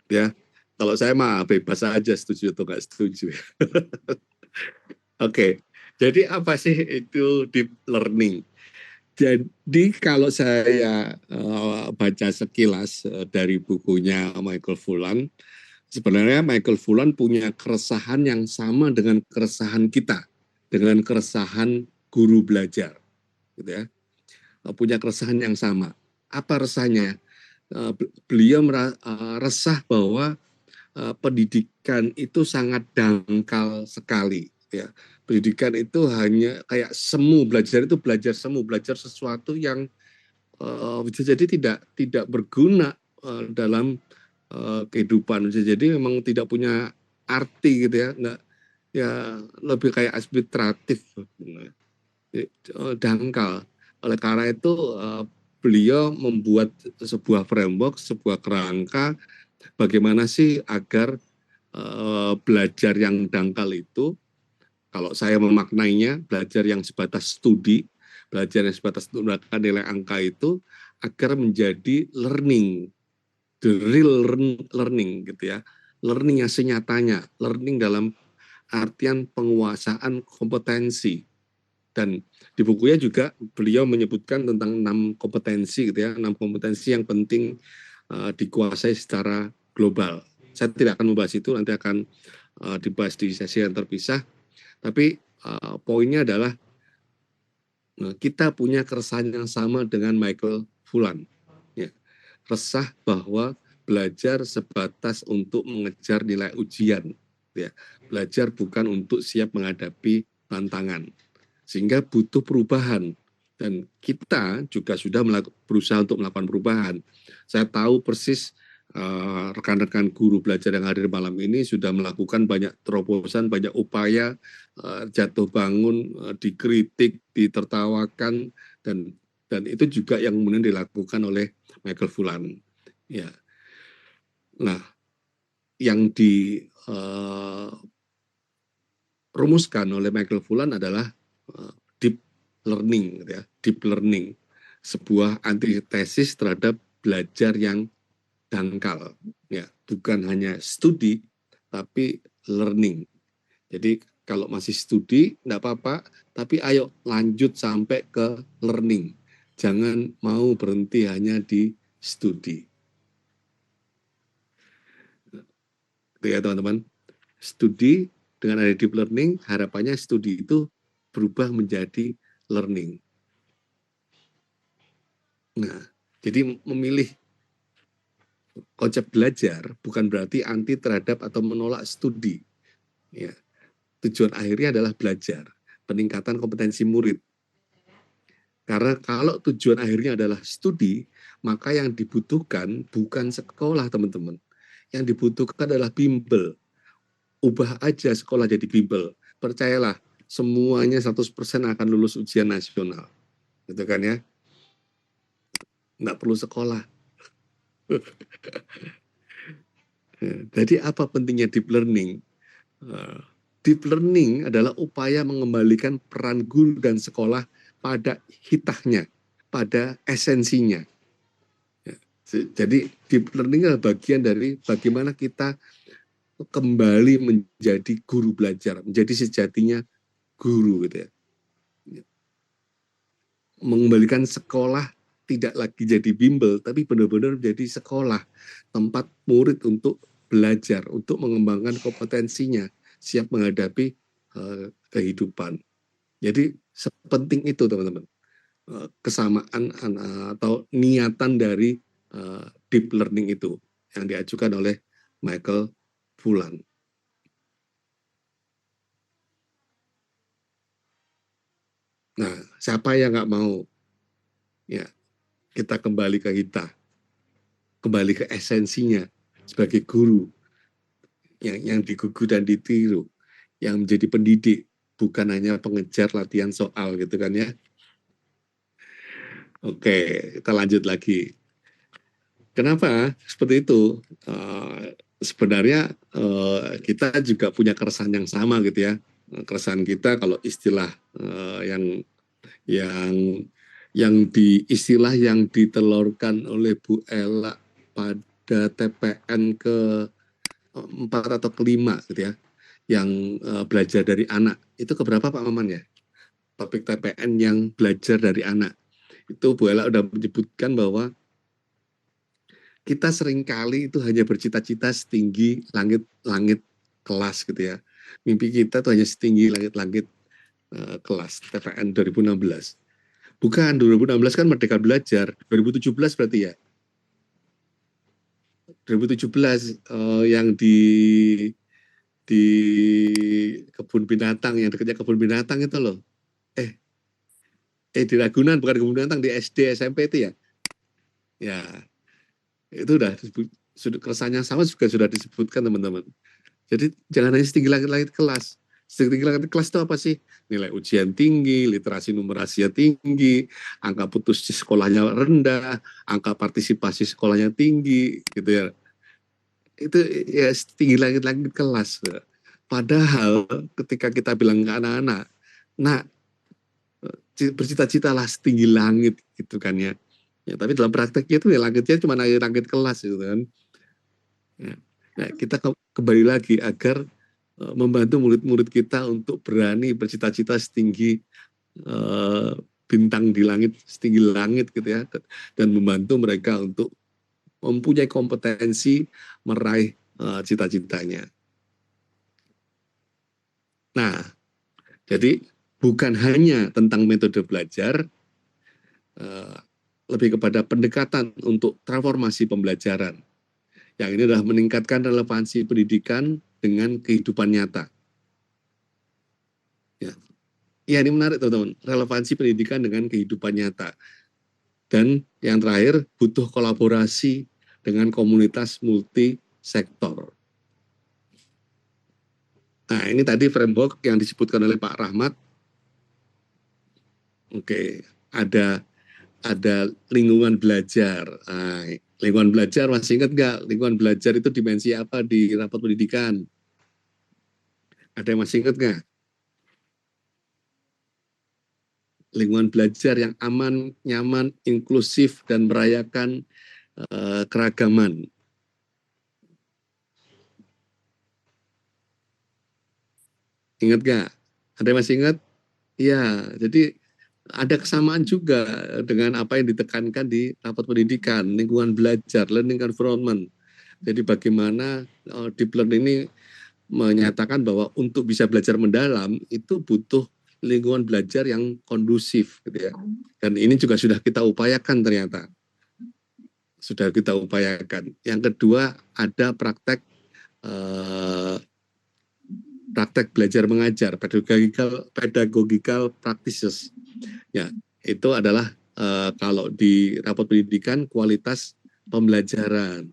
Ya, kalau saya mah bebas aja setuju atau nggak setuju. Oke. Jadi apa sih itu deep learning? Jadi kalau saya baca sekilas dari bukunya Michael Fulan, sebenarnya Michael Fulan punya keresahan yang sama dengan keresahan kita, dengan keresahan guru belajar, gitu ya. Punya keresahan yang sama. Apa resahnya? Beliau resah bahwa pendidikan itu sangat dangkal sekali, ya. Pendidikan itu hanya kayak semu, belajar itu belajar semu, belajar sesuatu yang bisa jadi tidak berguna dalam kehidupan, bisa jadi memang tidak punya arti gitu ya, nggak, ya lebih kayak administratif, dangkal. Oleh karena itu beliau membuat sebuah framework, sebuah kerangka bagaimana sih agar belajar yang dangkal itu Kalau saya memaknainya, belajar yang sebatas studi, belajar yang sebatas mendapatkan nilai angka itu agar menjadi learning, the real learning gitu ya. Learning yang senyatanya, learning dalam artian penguasaan kompetensi. Dan di bukunya juga beliau menyebutkan tentang 6 kompetensi gitu ya, 6 kompetensi yang penting dikuasai secara global. Saya tidak akan membahas itu, nanti akan dibahas di sesi yang terpisah. Tapi poinnya adalah kita punya keresahan yang sama dengan Michael Fullan. Ya. Resah bahwa belajar sebatas untuk mengejar nilai ujian. Ya. Belajar bukan untuk siap menghadapi tantangan. Sehingga butuh perubahan. Dan kita juga sudah berusaha untuk melakukan perubahan. Saya tahu persis rekan-rekan guru belajar yang hadir malam ini sudah melakukan banyak terobosan, banyak upaya jatuh bangun, dikritik, ditertawakan, dan itu juga yang kemudian dilakukan oleh Michael Fullan. Ya. Nah, yang dirumuskan oleh Michael Fullan adalah deep learning, ya, deep learning, sebuah antitesis terhadap belajar yang dangkal, ya, bukan hanya studi, tapi learning. Jadi kalau masih studi, enggak apa-apa, tapi ayo lanjut sampai ke learning. Jangan mau berhenti hanya di studi. Itu ya teman-teman. Studi dengan ada deep learning, harapannya studi itu berubah menjadi learning. Nah, jadi memilih konsep belajar bukan berarti anti terhadap atau menolak studi. Ya. Tujuan akhirnya adalah belajar, peningkatan kompetensi murid. Karena kalau tujuan akhirnya adalah studi, maka yang dibutuhkan bukan sekolah, teman-teman. Yang dibutuhkan adalah bimbel. Ubah aja sekolah jadi bimbel. Percayalah, semuanya 100% akan lulus ujian nasional. Gitu kan ya? Nggak perlu sekolah. Jadi apa pentingnya deep learning? Deep learning adalah upaya mengembalikan peran guru dan sekolah pada hitahnya, pada esensinya. Jadi deep learning adalah bagian dari bagaimana kita kembali menjadi guru belajar, menjadi sejatinya guru gitu ya. Mengembalikan sekolah tidak lagi jadi bimbel, tapi benar-benar menjadi sekolah, tempat murid untuk belajar, untuk mengembangkan kompetensinya, siap menghadapi kehidupan. Jadi sepenting itu teman-teman, kesamaan atau niatan dari deep learning itu yang diajukan oleh Michael Fullan. Nah, siapa yang nggak mau? Ya, kita kembali ke kita, kembali ke esensinya sebagai guru yang digugu dan ditiru, yang menjadi pendidik, bukan hanya pengejar latihan soal gitu kan ya. Oke, kita lanjut lagi. Kenapa seperti itu? Sebenarnya kita juga punya keresahan yang sama gitu ya. Keresahan kita kalau istilah istilah yang ditelurkan oleh Bu Ella pada TPN ke-4 atau ke-5 gitu ya, yang belajar dari anak. Itu keberapa Pak Maman ya? Topik TPN yang belajar dari anak. Itu Bu Ella udah menyebutkan bahwa kita seringkali itu hanya bercita-cita setinggi langit-langit kelas gitu ya. Mimpi kita tuh hanya setinggi langit-langit kelas TPN 2016. Bukan, 2016 kan Merdeka Belajar, 2017 berarti ya. 2017 yang di kebun binatang, yang dekatnya kebun binatang itu loh. Di Ragunan, bukan kebun binatang, di SD, SMP itu ya. Ya, itu udah keresahannya sama juga sudah disebutkan teman-teman. Jadi jangan hanya setinggi langit-langit kelas. Setinggi langit kelas itu apa sih? Nilai ujian tinggi, literasi numerasinya tinggi, angka putus di sekolahnya rendah, angka partisipasi sekolahnya tinggi, gitu ya. Itu ya setinggi langit-langit kelas. Padahal ketika kita bilang ke anak-anak, nak, bercita-citalah setinggi langit gitu kan ya. Ya, tapi dalam prakteknya itu ya langitnya cuma langit kelas gitu kan. Ya. Nah, kita kembali lagi agar membantu murid-murid kita untuk berani bercita-cita setinggi bintang di langit, setinggi langit gitu ya, dan membantu mereka untuk mempunyai kompetensi meraih cita-citanya. Nah, jadi bukan hanya tentang metode belajar, lebih kepada pendekatan untuk transformasi pembelajaran. Yang ini adalah meningkatkan relevansi pendidikan dengan kehidupan nyata. Ya, ini menarik teman-teman, relevansi pendidikan dengan kehidupan nyata. Dan yang terakhir, butuh kolaborasi dengan komunitas multisektor. Nah, ini tadi framework yang disebutkan oleh Pak Rahmat. Oke, ada lingkungan belajar. Nah, lingkungan belajar masih ingat nggak? Lingkungan belajar itu dimensi apa di rapat pendidikan? Ada yang masih ingat nggak? Lingkungan belajar yang aman, nyaman, inklusif, dan merayakan keragaman. Ingat nggak? Ada yang masih ingat? Ya, jadi ada kesamaan juga dengan apa yang ditekankan di rapat pendidikan, lingkungan belajar, learning environment. Jadi bagaimana deep learning ini menyatakan bahwa untuk bisa belajar mendalam itu butuh lingkungan belajar yang kondusif gitu ya. Dan ini juga sudah kita upayakan ternyata. Sudah kita upayakan. Yang kedua ada praktek belajar mengajar, pedagogical practices. Ya, itu adalah kalau di rapat pendidikan kualitas pembelajaran.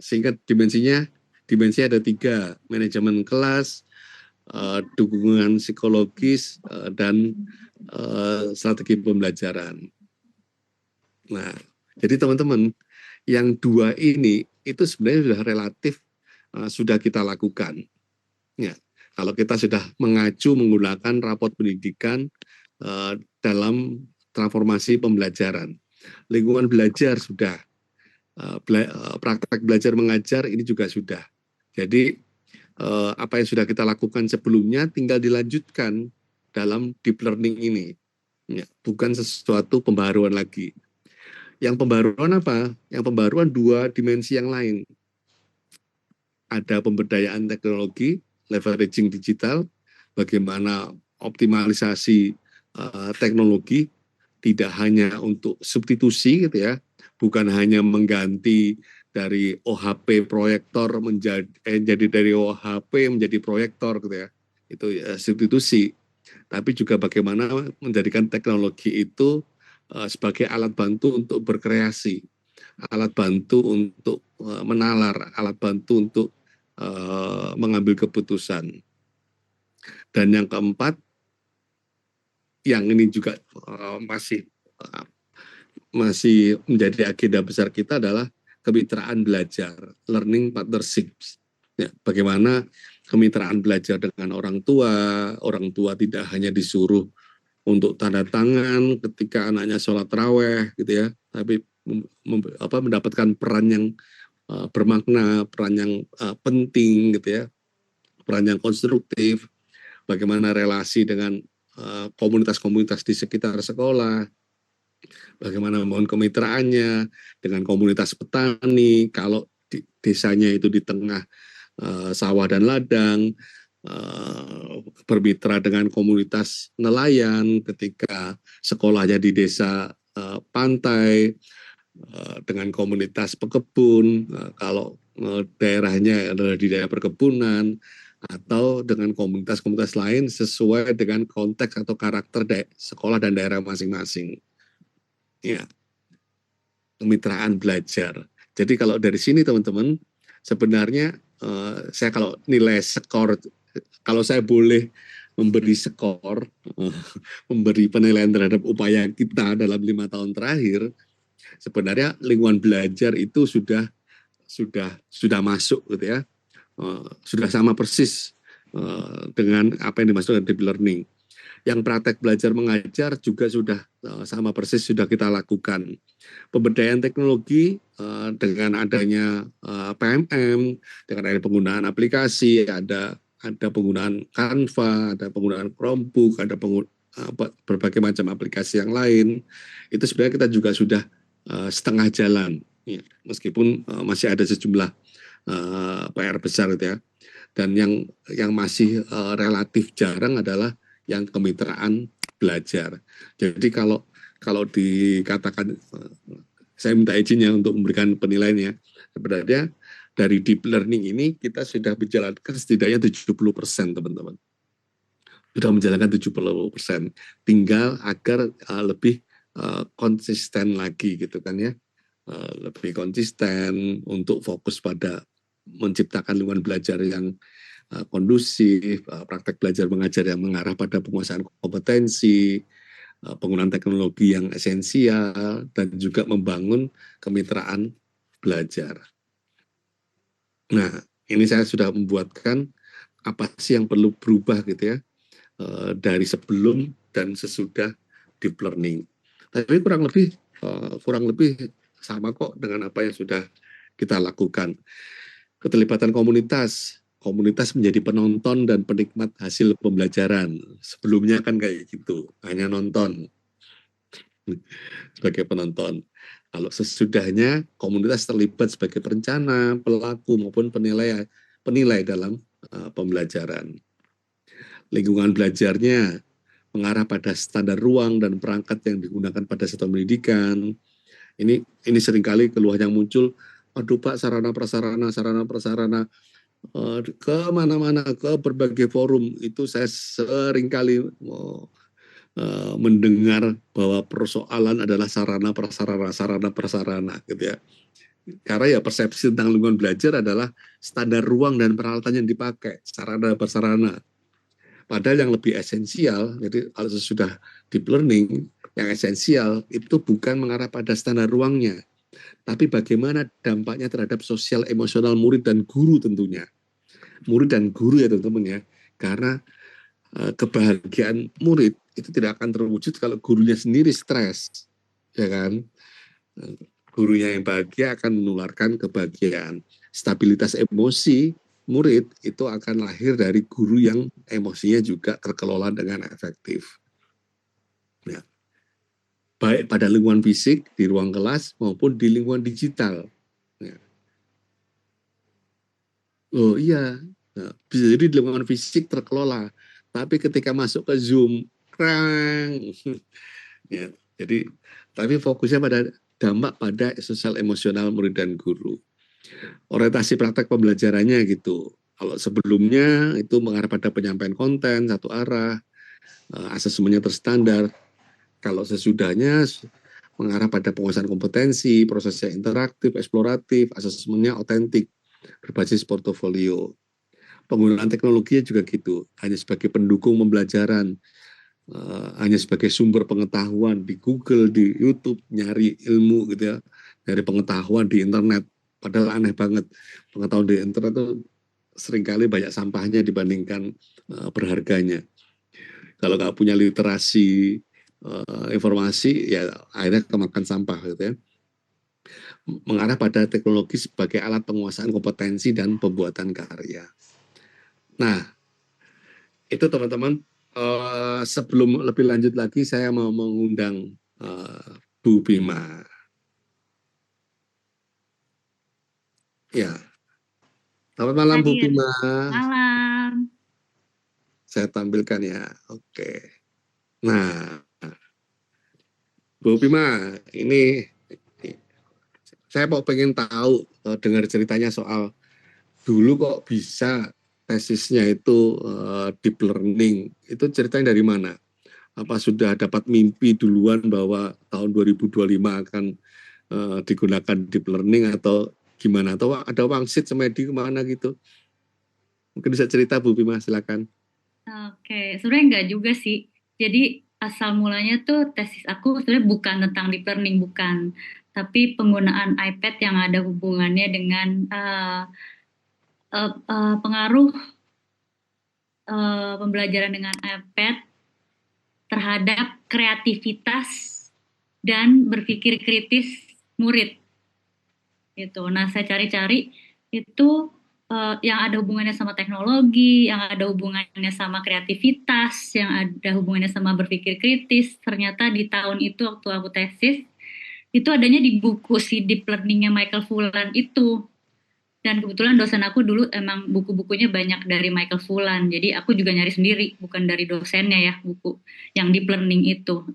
Sehingga dimensinya ada 3, manajemen kelas, dukungan psikologis, dan strategi pembelajaran. Nah, jadi teman-teman, yang 2 ini itu sebenarnya sudah relatif sudah kita lakukan. Ya, kalau kita sudah mengacu menggunakan rapot pendidikan dalam transformasi pembelajaran. Lingkungan belajar sudah, praktek belajar mengajar ini juga sudah. Jadi apa yang sudah kita lakukan sebelumnya tinggal dilanjutkan dalam deep learning ini. Ya, bukan sesuatu pembaruan lagi. Yang pembaruan apa? Yang pembaruan 2 dimensi yang lain. Ada pemberdayaan teknologi, leveraging digital, bagaimana optimalisasi teknologi tidak hanya untuk substitusi gitu ya, bukan hanya mengganti dari OHP proyektor jadi dari OHP menjadi proyektor gitu ya, itu ya, substitusi, tapi juga bagaimana menjadikan teknologi itu sebagai alat bantu untuk berkreasi, alat bantu untuk menalar, alat bantu untuk mengambil keputusan. Dan yang keempat, yang ini juga masih menjadi agenda besar kita adalah kemitraan belajar, learning partnerships. Ya, bagaimana kemitraan belajar dengan orang tua tidak hanya disuruh untuk tanda tangan ketika anaknya sholat raweh gitu ya, tapi mendapatkan peran yang bermakna, peran yang penting gitu ya, peran yang konstruktif, bagaimana relasi dengan komunitas-komunitas di sekitar sekolah, bagaimana membangun kemitraannya dengan komunitas petani, kalau desanya itu di tengah sawah dan ladang, bermitra dengan komunitas nelayan ketika sekolahnya di desa pantai, dengan komunitas pekebun, kalau daerahnya adalah di daerah perkebunan, atau dengan komunitas-komunitas lain sesuai dengan konteks atau karakter sekolah dan daerah masing-masing. Ya, kemitraan belajar. Jadi kalau dari sini teman-teman, sebenarnya saya kalau nilai skor, kalau saya boleh memberi skor, memberi penilaian terhadap upaya kita dalam 5 tahun terakhir, sebenarnya lingkungan belajar itu sudah masuk gitu ya. sudah sama persis dengan apa yang dimaksud dengan deep learning. Yang praktek belajar mengajar juga sudah sama persis sudah kita lakukan. Pemberdayaan teknologi dengan adanya PMM, dengan adanya penggunaan aplikasi, ada penggunaan Canva, ada penggunaan Chromebook, ada berbagai macam aplikasi yang lain. Itu sebenarnya kita juga sudah setengah jalan, ya, meskipun masih ada sejumlah PR besar gitu ya. Dan yang masih relatif jarang adalah yang kemitraan belajar. Jadi kalau dikatakan saya minta izinnya untuk memberikan penilaian ya, sebenarnya dari deep learning ini kita sudah menjalankan setidaknya 70%, teman-teman. Sudah menjalankan 70%. Tinggal agar lebih konsisten lagi gitu kan ya. Lebih konsisten untuk fokus pada menciptakan lingkungan belajar yang kondusif, praktek belajar mengajar yang mengarah pada penguasaan kompetensi, penggunaan teknologi yang esensial, dan juga membangun kemitraan belajar. Nah, ini saya sudah membuatkan apa sih yang perlu berubah gitu ya, dari sebelum dan sesudah deep learning. Tapi kurang lebih sama kok dengan apa yang sudah kita lakukan. Keterlibatan komunitas menjadi penonton dan penikmat hasil pembelajaran. Sebelumnya kan kayak gitu, hanya nonton sebagai penonton. Kalau sesudahnya komunitas terlibat sebagai perencana, pelaku maupun penilai dalam pembelajaran. Lingkungan belajarnya mengarah pada standar ruang dan perangkat yang digunakan pada satuan pendidikan. Ini seringkali keluhan yang muncul, aduh Pak, sarana prasarana ke mana-mana, ke berbagai forum itu saya seringkali mendengar bahwa persoalan adalah sarana prasarana gitu ya. Karena ya persepsi tentang lingkungan belajar adalah standar ruang dan peralatan yang dipakai, sarana prasarana. Padahal yang lebih esensial, jadi kalau sudah deep learning, yang esensial itu bukan mengarah pada standar ruangnya, tapi bagaimana dampaknya terhadap sosial emosional murid dan guru tentunya. Murid dan guru ya teman-teman ya. Karena kebahagiaan murid itu tidak akan terwujud kalau gurunya sendiri stres. Ya kan? Gurunya yang bahagia akan menularkan kebahagiaan. Stabilitas emosi murid itu akan lahir dari guru yang emosinya juga terkelola dengan efektif. Ya. Baik pada lingkungan fisik, di ruang kelas, maupun di lingkungan digital. Ya. Oh iya, nah, bisa jadi di lingkungan fisik terkelola, tapi ketika masuk ke Zoom, krang. Ya, jadi, tapi fokusnya pada dampak pada sosial emosional murid dan guru. Orientasi praktek pembelajarannya gitu. Kalau sebelumnya itu mengarah pada penyampaian konten satu arah, asesmennya terstandar. Kalau sesudahnya mengarah pada penguasaan kompetensi, prosesnya interaktif, eksploratif, asesmennya otentik, berbasis portofolio. Penggunaan teknologinya juga gitu, hanya sebagai pendukung pembelajaran, hanya sebagai sumber pengetahuan di Google, di YouTube, nyari ilmu gitu ya, nyari pengetahuan di internet. Padahal aneh banget, pengetahuan di internet itu seringkali banyak sampahnya dibandingkan berharganya. Kalau nggak punya literasi informasi, ya akhirnya kemakan sampah gitu ya. Mengarah pada teknologi sebagai alat penguasaan kompetensi dan pembuatan karya. Nah, itu teman-teman, sebelum lebih lanjut lagi saya mau mengundang Bu Bima. Ya, selamat malam Bu Hadir. Bima. Malam. Saya tampilkan ya, oke. Nah, Bu Bima, ini saya mau pengen tahu, dengar ceritanya soal dulu kok bisa tesisnya itu deep learning. Itu ceritanya dari mana? Apa sudah dapat mimpi duluan bahwa tahun 2025 akan digunakan deep learning atau gimana? Atau ada wangsit semedi kemana gitu? Mungkin bisa cerita Bu Bima, silakan. Oke, sebenarnya enggak juga sih. Jadi asal mulanya tuh tesis aku sebenarnya bukan tentang deep learning, bukan. Tapi penggunaan iPad yang ada hubungannya dengan pengaruh pembelajaran dengan iPad terhadap kreativitas dan berpikir kritis murid gitu. Nah, saya cari-cari itu yang ada hubungannya sama teknologi, yang ada hubungannya sama kreativitas, yang ada hubungannya sama berpikir kritis. Ternyata di tahun itu waktu aku tesis, itu adanya di buku si Deep Learning-nya Michael Fullan itu. Dan kebetulan dosen aku dulu emang buku-bukunya banyak dari Michael Fullan. Jadi aku juga nyari sendiri, bukan dari dosennya ya, buku yang Deep Learning itu.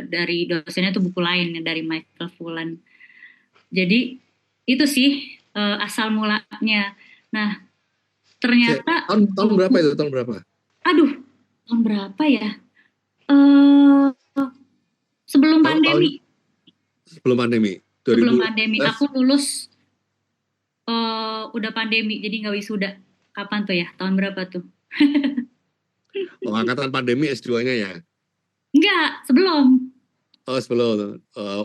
Dari dosennya itu buku lain dari Michael Fullan. Jadi itu sih asal mulanya. Nah, ternyata tahun berapa itu? Tahun berapa? Aduh, tahun berapa ya? Sebelum pandemi. Sebelum pandemi. Sebelum pandemi. Aku lulus udah pandemi, jadi nggak wisuda. Kapan tuh ya? Tahun berapa tuh? Oh, angkatan pandemi S2-nya ya? Enggak, sebelum. Oh, sebelum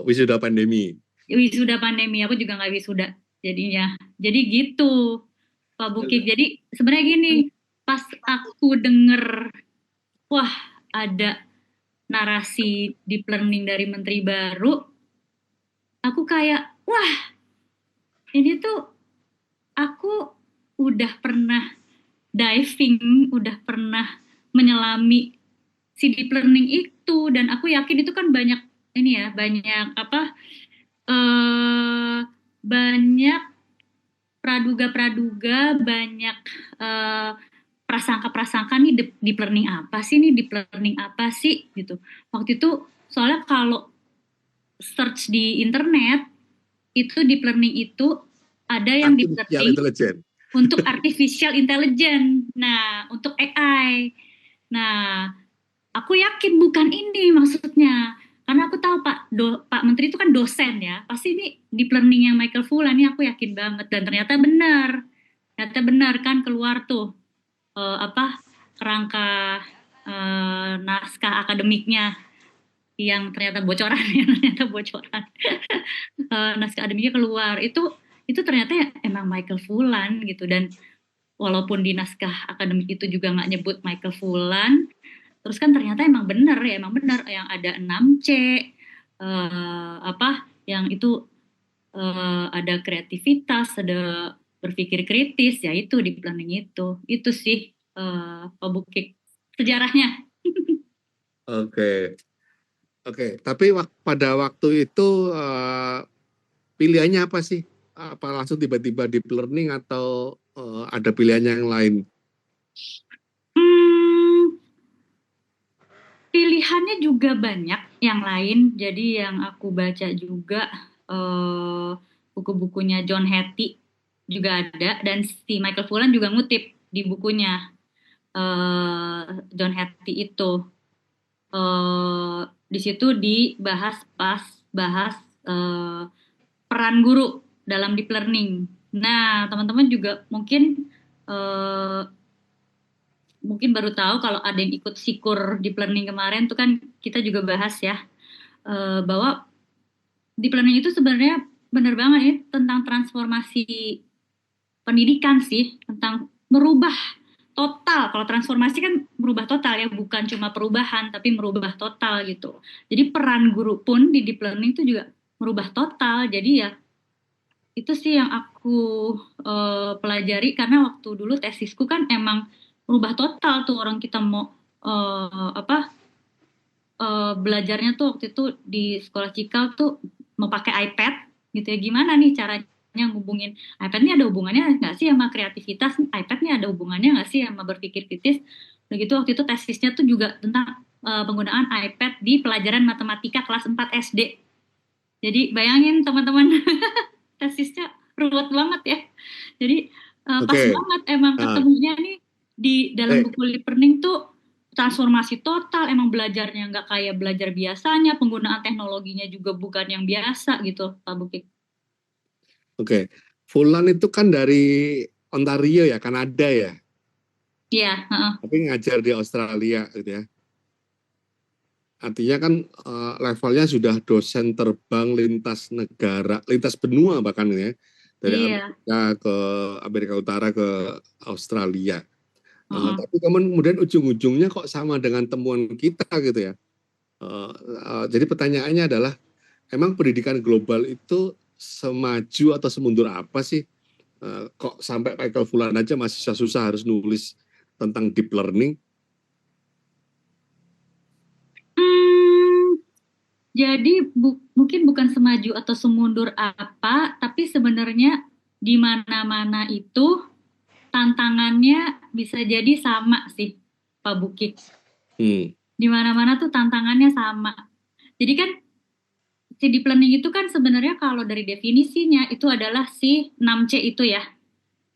wisuda pandemi. Wisuda pandemi, aku juga nggak wisuda jadinya. Jadi gitu, Pak Bukik. Jadi sebenarnya gini, pas aku denger, wah ada narasi deep learning dari menteri baru, aku kayak, wah ini tuh aku udah pernah diving, udah pernah menyelami si deep learning itu, dan aku yakin itu kan banyak ini ya, banyak apa, banyak praduga-praduga, banyak prasangka-prasangka nih deep learning apa sih gitu. Waktu itu soalnya kalau search di internet itu deep learning itu ada yang deep learning untuk artificial intelligence. Nah, untuk AI. Nah, aku yakin bukan ini maksudnya. Karena aku tahu Pak Menteri itu kan dosen ya. Pasti ini deep learning yang Michael Fullan ini aku yakin banget. Dan ternyata benar. Ternyata benar kan keluar tuh kerangka naskah akademiknya yang ternyata bocoran naskah akademiknya keluar itu ternyata ya emang Michael Fullan gitu. Dan walaupun di naskah akademik itu juga nggak nyebut Michael Fullan, terus kan ternyata emang benar yang ada 6C yang itu ada kreativitas, ada berpikir kritis, ya itu deep learning itu sih Pak Bukik sejarahnya. Oke. Tapi pada waktu itu pilihannya apa sih? Apa langsung tiba-tiba deep learning atau ada pilihan yang lain? Pilihannya juga banyak yang lain. Jadi yang aku baca juga buku-bukunya John Hattie juga ada, dan si Michael Fullan juga ngutip di bukunya John Hattie itu. Di situ dibahas bahas peran guru dalam deep learning. Nah, teman-teman juga mungkin baru tahu kalau ada yang ikut sikur deep learning kemarin tuh kan kita juga bahas ya bahwa deep learning itu sebenarnya benar banget ya tentang transformasi pendidikan sih, tentang merubah total. Kalau transformasi kan merubah total ya, bukan cuma perubahan tapi merubah total gitu. Jadi peran guru pun di deep learning itu juga merubah total. Jadi ya itu sih yang aku pelajari, karena waktu dulu tesisku kan emang merubah total tuh orang kita mau belajarnya tuh waktu itu di sekolah Cikal tuh mau pakai iPad gitu ya. Gimana nih caranya ngubungin iPad ini, ada hubungannya nggak sih sama kreativitas, iPad ini ada hubungannya nggak sih sama berpikir kritis. Begitu waktu itu tesisnya tuh juga tentang penggunaan iPad di pelajaran matematika kelas 4 SD. Jadi bayangin teman-teman tesisnya ruwet banget ya. Jadi pas banget emang ketemunya nih di dalam buku deep learning tuh transformasi total, emang belajarnya nggak kayak belajar biasanya, penggunaan teknologinya juga bukan yang biasa gitu, Pak Bukik. Oke. Fullan itu kan dari Ontario ya, Kanada ya? Iya. Tapi ngajar di Australia gitu ya. Artinya kan levelnya sudah dosen terbang lintas negara, lintas benua bahkan ya. dari Iya. Amerika ke Amerika Utara ke Australia. Heeh. Tapi kemudian ujung-ujungnya kok sama dengan temuan kita gitu ya. Jadi pertanyaannya adalah, emang pendidikan global itu semaju atau semundur apa sih? Kok sampai Michael Fullan aja masih susah harus nulis tentang deep learning? Jadi mungkin bukan semaju atau semundur apa, tapi sebenarnya di mana-mana itu tantangannya bisa jadi sama sih, Pak Bukik. Di mana-mana tuh tantangannya sama. Jadi kan si deep learning itu kan sebenarnya kalau dari definisinya itu adalah si 6C itu ya.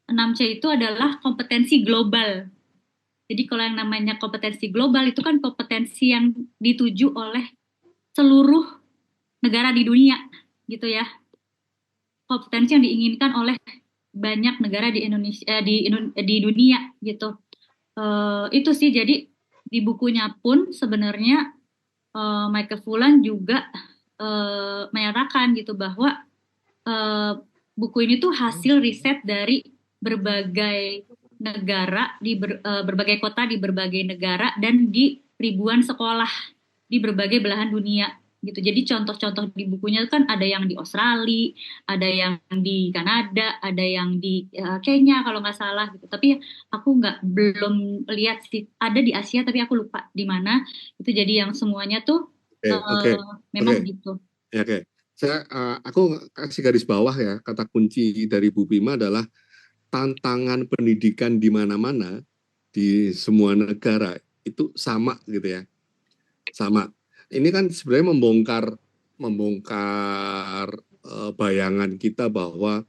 6C itu adalah kompetensi global. Jadi kalau yang namanya kompetensi global itu kan kompetensi yang dituju oleh seluruh negara di dunia gitu ya. Kompetensi yang diinginkan oleh banyak negara di Indonesia di dunia gitu. Itu sih, jadi di bukunya pun sebenarnya Michael Fullan juga menyatakan gitu bahwa buku ini tuh hasil riset dari berbagai negara di berbagai kota di berbagai negara dan di ribuan sekolah di berbagai belahan dunia gitu. Jadi contoh-contoh di bukunya kan ada yang di Australia, ada yang di Kanada, ada yang di Kenya kalau nggak salah gitu. Tapi aku belum lihat sih, ada di Asia tapi aku lupa di mana. Itu jadi yang semuanya tuh memang gitu. Oke. Aku kasih garis bawah ya, kata kunci dari Bu Bima adalah tantangan pendidikan di mana-mana di semua negara itu sama gitu ya. Sama. Ini kan sebenarnya membongkar bayangan kita bahwa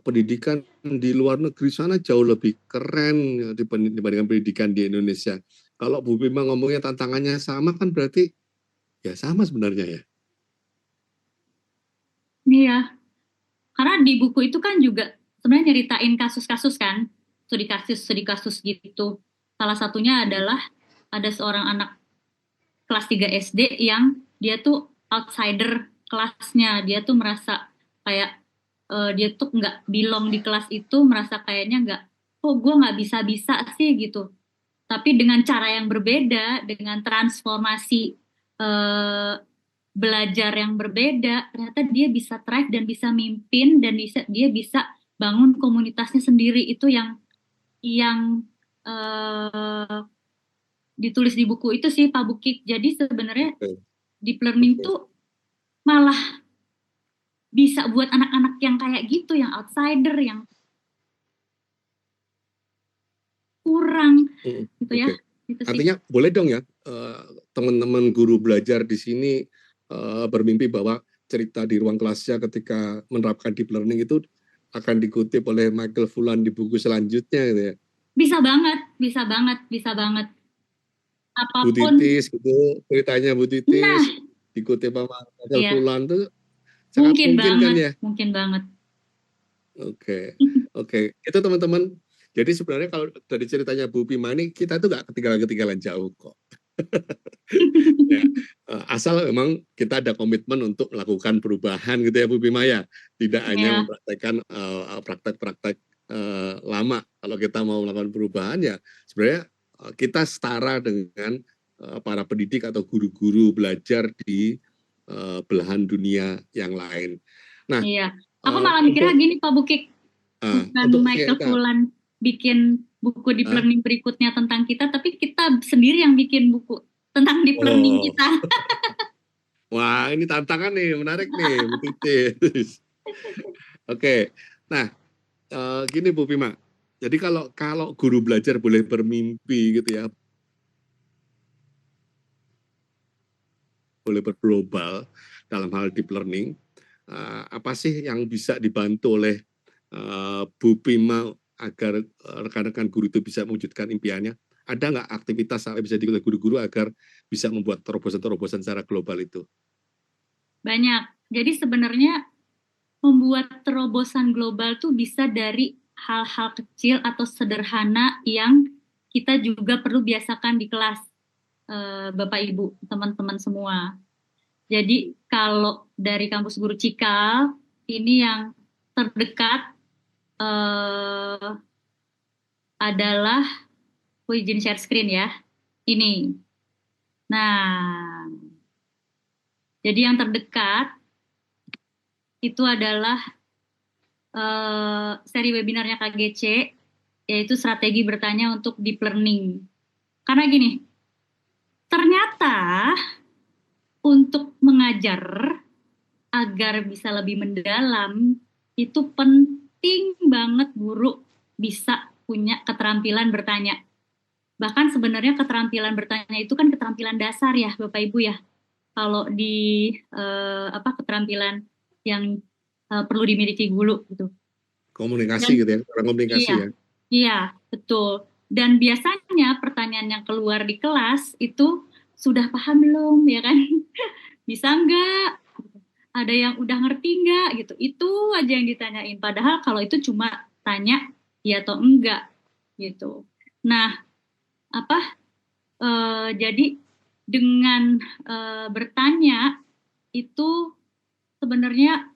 pendidikan di luar negeri sana jauh lebih keren dibandingkan pendidikan di Indonesia. Kalau Bu Bima ngomongnya tantangannya sama kan berarti ya sama sebenarnya ya. Iya. Karena di buku itu kan juga sebenarnya nyeritain kasus-kasus kan, studi kasus gitu. Salah satunya adalah ada seorang anak kelas 3 SD yang dia tuh outsider kelasnya. Dia tuh merasa kayak dia tuh nggak belong di kelas itu, merasa kayaknya kok gue nggak bisa-bisa sih gitu. Tapi dengan cara yang berbeda, dengan transformasi belajar yang berbeda, ternyata dia bisa thrive dan bisa mimpin dan dia bisa bangun komunitasnya sendiri. Itu yang ditulis di buku itu sih Pak Bukik. Jadi sebenarnya deep learning tuh malah bisa buat anak-anak yang kayak gitu, yang outsider, yang kurang gitu ya. Gitu sih. Artinya boleh dong ya teman-teman guru belajar di sini bermimpi bahwa cerita di ruang kelasnya ketika menerapkan deep learning itu akan dikutip oleh Michael Fullan di buku selanjutnya gitu ya. Bisa banget, bisa banget, bisa banget. Apapun. Bu Titis gitu, ceritanya Bu Titis dikutip sama Michael Fullan tuh sangat mungkin banget, kan ya. Mungkin banget. Oke. Itu teman-teman. Jadi sebenarnya kalau dari ceritanya Bu Bima ini kita tuh nggak ketinggalan jauh kok. Ya, asal memang kita ada komitmen untuk melakukan perubahan gitu ya Bu Bima ya. Tidak hanya mempraktekkan praktek-praktek lama. Kalau kita mau melakukan perubahan ya sebenarnya kita setara dengan para pendidik atau guru-guru belajar di belahan dunia yang lain. Nah, aku malah mikirnya gini Pak Bukik, bukan Michael Fullan bikin buku deep learning berikutnya tentang kita, tapi kita sendiri yang bikin buku tentang deep learning kita. Wah, ini tantangan nih, menarik nih, Bu Titis. Oke, nah gini Bu Bima, jadi kalau guru belajar boleh bermimpi gitu ya, boleh berglobal dalam hal deep learning, apa sih yang bisa dibantu oleh Bu Bima agar rekan-rekan guru itu bisa mewujudkan impiannya? Ada nggak aktivitas yang bisa dilakukan guru-guru agar bisa membuat terobosan-terobosan secara global itu? Banyak. Jadi sebenarnya membuat terobosan global tuh bisa dari hal-hal kecil atau sederhana yang kita juga perlu biasakan di kelas, Bapak Ibu, teman-teman semua. Jadi kalau dari kampus Guru Cikal, ini yang terdekat adalah, aku izin share screen ya. Ini. Nah, jadi yang terdekat itu adalah seri webinarnya KGC, yaitu strategi bertanya untuk deep learning. Karena gini, ternyata untuk mengajar agar bisa lebih mendalam, itu penting banget guru bisa punya keterampilan bertanya. Bahkan sebenarnya keterampilan bertanya itu kan keterampilan dasar ya Bapak Ibu ya. Kalau di keterampilan yang perlu dimiliki guru gitu. Komunikasi gitu ya, orang komunikasi iya, ya. Iya, betul. Dan biasanya pertanyaan yang keluar di kelas itu sudah paham belum ya kan? Bisa nggak? Ada yang udah ngerti nggak gitu? Itu aja yang ditanyain. Padahal kalau itu cuma tanya ya atau enggak gitu. Nah, jadi dengan bertanya itu sebenarnya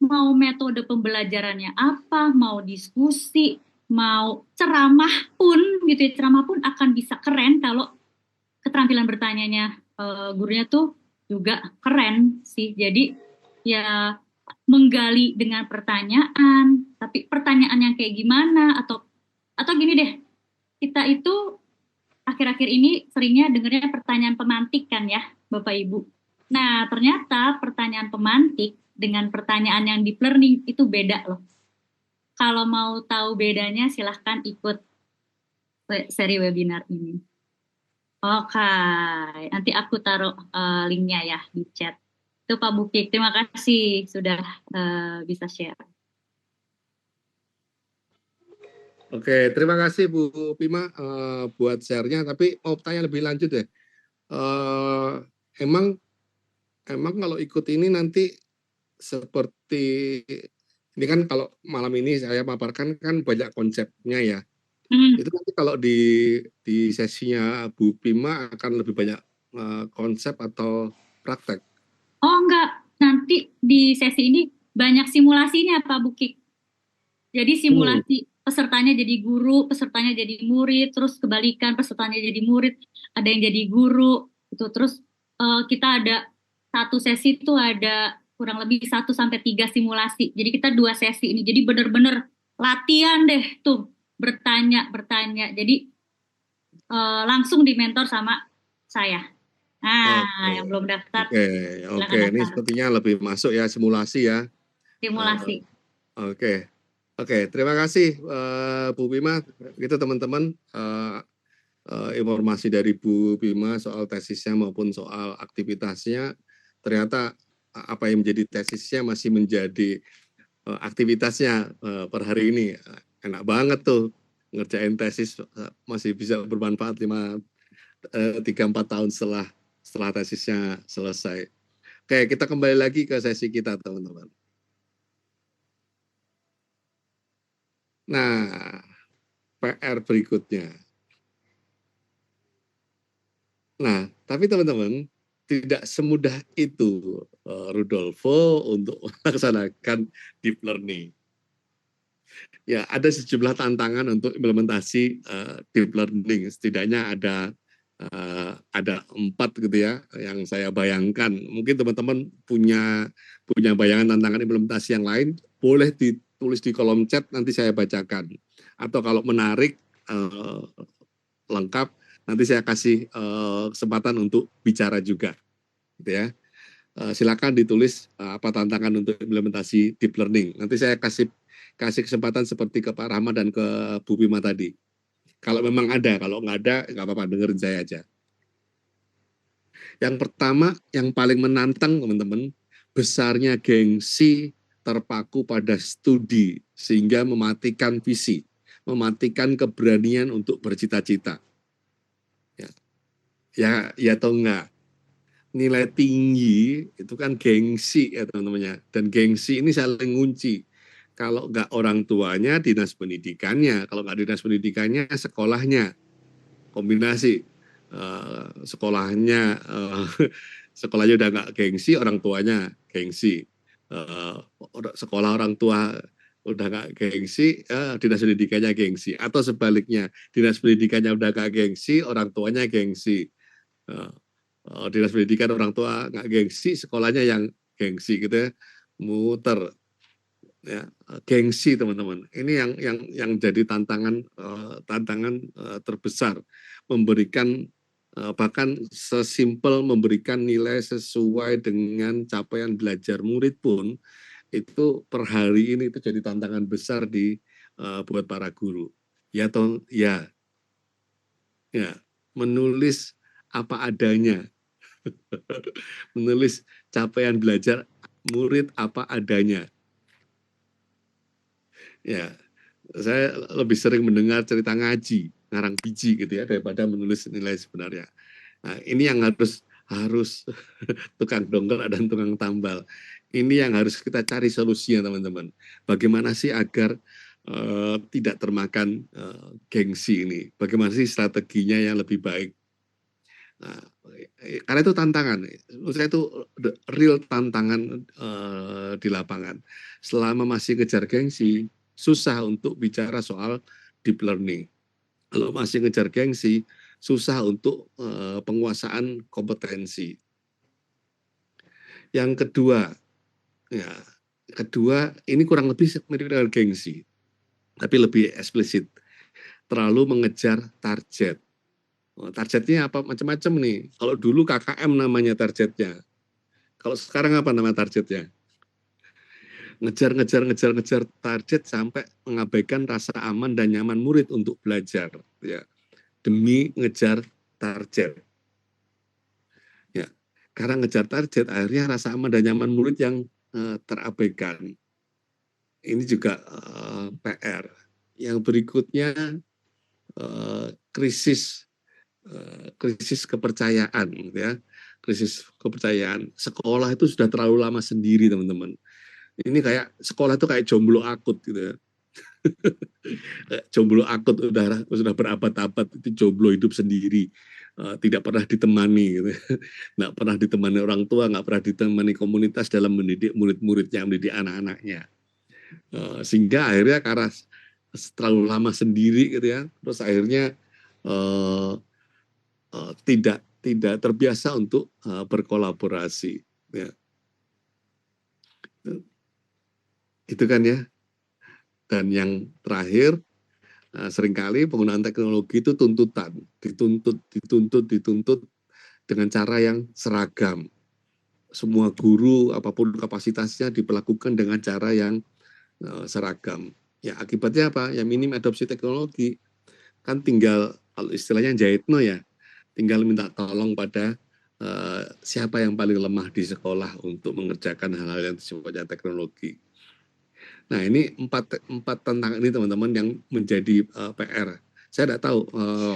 mau metode pembelajarannya apa, mau diskusi, mau ceramah pun gitu ya, ceramah pun akan bisa keren kalau keterampilan bertanyanya gurunya tuh juga keren sih. Jadi ya menggali dengan pertanyaan, tapi pertanyaan yang kayak gimana atau gini deh, kita itu akhir-akhir ini seringnya dengarnya pertanyaan pemantik kan ya, Bapak Ibu. Nah, ternyata pertanyaan pemantik dengan pertanyaan yang deep learning itu beda loh. Kalau mau tahu bedanya silahkan ikut seri webinar ini. Oke, nanti aku taruh linknya ya di chat. Itu Pak Bukik, terima kasih sudah bisa share. Oke, terima kasih Bu Pima buat share-nya. Tapi mau tanya lebih lanjut deh. Emang kalau ikut ini nanti seperti ini kan, kalau malam ini saya paparkan kan banyak konsepnya ya. Itu nanti kalau di sesinya Bu Pima akan lebih banyak konsep atau praktek? Oh enggak, nanti di sesi ini banyak simulasinya Pak Bukik. Jadi simulasi pesertanya jadi guru, pesertanya jadi murid, terus kebalikan pesertanya jadi murid, ada yang jadi guru, itu terus kita ada satu sesi itu ada kurang lebih 1 sampai 3 simulasi. Jadi kita 2 sesi ini. Jadi benar-benar latihan deh tuh bertanya. Jadi langsung dimentor sama saya. Nah, yang belum daftar. Oke. Ini sepertinya lebih masuk ya, simulasi ya. Simulasi. Oke, terima kasih Bu Bima. Itu teman-teman informasi dari Bu Bima soal tesisnya maupun soal aktivitasnya. Ternyata apa yang menjadi tesisnya masih menjadi aktivitasnya per hari ini. Enak banget tuh ngerjain tesis, masih bisa bermanfaat 3-4 tahun setelah tesisnya selesai. Oke, kita kembali lagi ke sesi kita teman-teman. Nah, PR berikutnya. Nah, tapi teman-teman, tidak semudah itu Rudolfo untuk melaksanakan deep learning. Ya, ada sejumlah tantangan untuk implementasi deep learning. Setidaknya ada 4 gitu ya yang saya bayangkan. Mungkin teman-teman punya bayangan tantangan implementasi yang lain, boleh ditulis di kolom chat, nanti saya bacakan. Atau kalau menarik lengkap, nanti saya kasih kesempatan untuk bicara juga, gitu ya. Silakan ditulis apa tantangan untuk implementasi deep learning. Nanti saya kasih kesempatan seperti ke Pak Rahmat dan ke Bu Bima tadi. Kalau memang ada, kalau nggak ada, nggak apa-apa, dengerin saya aja. Yang pertama, yang paling menantang teman-teman, besarnya gengsi terpaku pada studi, sehingga mematikan visi, mematikan keberanian untuk bercita-cita. Ya atau enggak. Nilai tinggi itu kan gengsi ya teman-teman. Dan gengsi ini saling ngunci. Kalau enggak orang tuanya, dinas pendidikannya. Kalau enggak dinas pendidikannya, sekolahnya. Kombinasi. Sekolahnya udah enggak gengsi, orang tuanya gengsi. eh, sekolah orang tua udah nggak gengsi, dinas pendidikannya gengsi, atau sebaliknya dinas pendidikannya udah nggak gengsi, orang tuanya gengsi. Eh, Dinas pendidikan orang tua nggak gengsi, sekolahnya yang gengsi gitu ya, muter ya, gengsi teman-teman. Ini yang jadi tantangan terbesar, memberikan bahkan sesimpel memberikan nilai sesuai dengan capaian belajar murid pun itu per hari ini itu jadi tantangan besar buat para guru. Ya toh ya, ya, menulis apa adanya, menulis capaian belajar murid apa adanya. Ya, saya lebih sering mendengar cerita ngaji, ngarang biji gitu ya, daripada menulis nilai sebenarnya. Nah, ini yang harus tukang dongkal dan tukang tambal. Ini yang harus kita cari solusinya, teman-teman. Bagaimana sih agar tidak termakan gengsi ini? Bagaimana sih strateginya yang lebih baik? Nah, karena itu tantangan. Menurut saya itu real tantangan di lapangan. Selama masih ngejar gengsi, susah untuk bicara soal deep learning. Kalau masih ngejar gengsi, susah untuk penguasaan kompetensi. Yang kedua, ini kurang lebih mirip dengan gengsi, tapi lebih eksplisit. Terlalu mengejar target. Targetnya apa? Macam-macam nih. Kalau dulu KKM namanya targetnya. Kalau sekarang apa nama targetnya? Ngejar target sampai mengabaikan rasa aman dan nyaman murid untuk belajar. Ya, demi ngejar target. Ya, karena ngejar target, akhirnya rasa aman dan nyaman murid yang terabaikan. Ini juga PR. Yang berikutnya krisis kepercayaan, gitu ya. Krisis kepercayaan. Sekolah itu sudah terlalu lama sendiri, teman-teman. Ini kayak sekolah itu kayak jomblo akut gitu ya. Jomblo akut sudah berabad-abad itu jomblo hidup sendiri, tidak pernah ditemani gitu. Nggak pernah ditemani orang tua, nggak pernah ditemani komunitas dalam mendidik murid-muridnya, mendidik anak-anaknya. Sehingga akhirnya karena terlalu lama sendiri gitu ya, terus akhirnya tidak terbiasa untuk berkolaborasi ya. Itu kan ya. Dan yang terakhir, seringkali penggunaan teknologi itu dituntut dengan cara yang seragam. Semua guru apapun kapasitasnya diperlakukan dengan cara yang seragam. Ya akibatnya apa? Ya minim adopsi teknologi. Kan tinggal kalau istilahnya jahitno ya, tinggal minta tolong pada siapa yang paling lemah di sekolah untuk mengerjakan hal-hal yang sifatnya teknologi. Nah ini empat tantangan ini teman-teman yang menjadi PR. Saya tidak tahu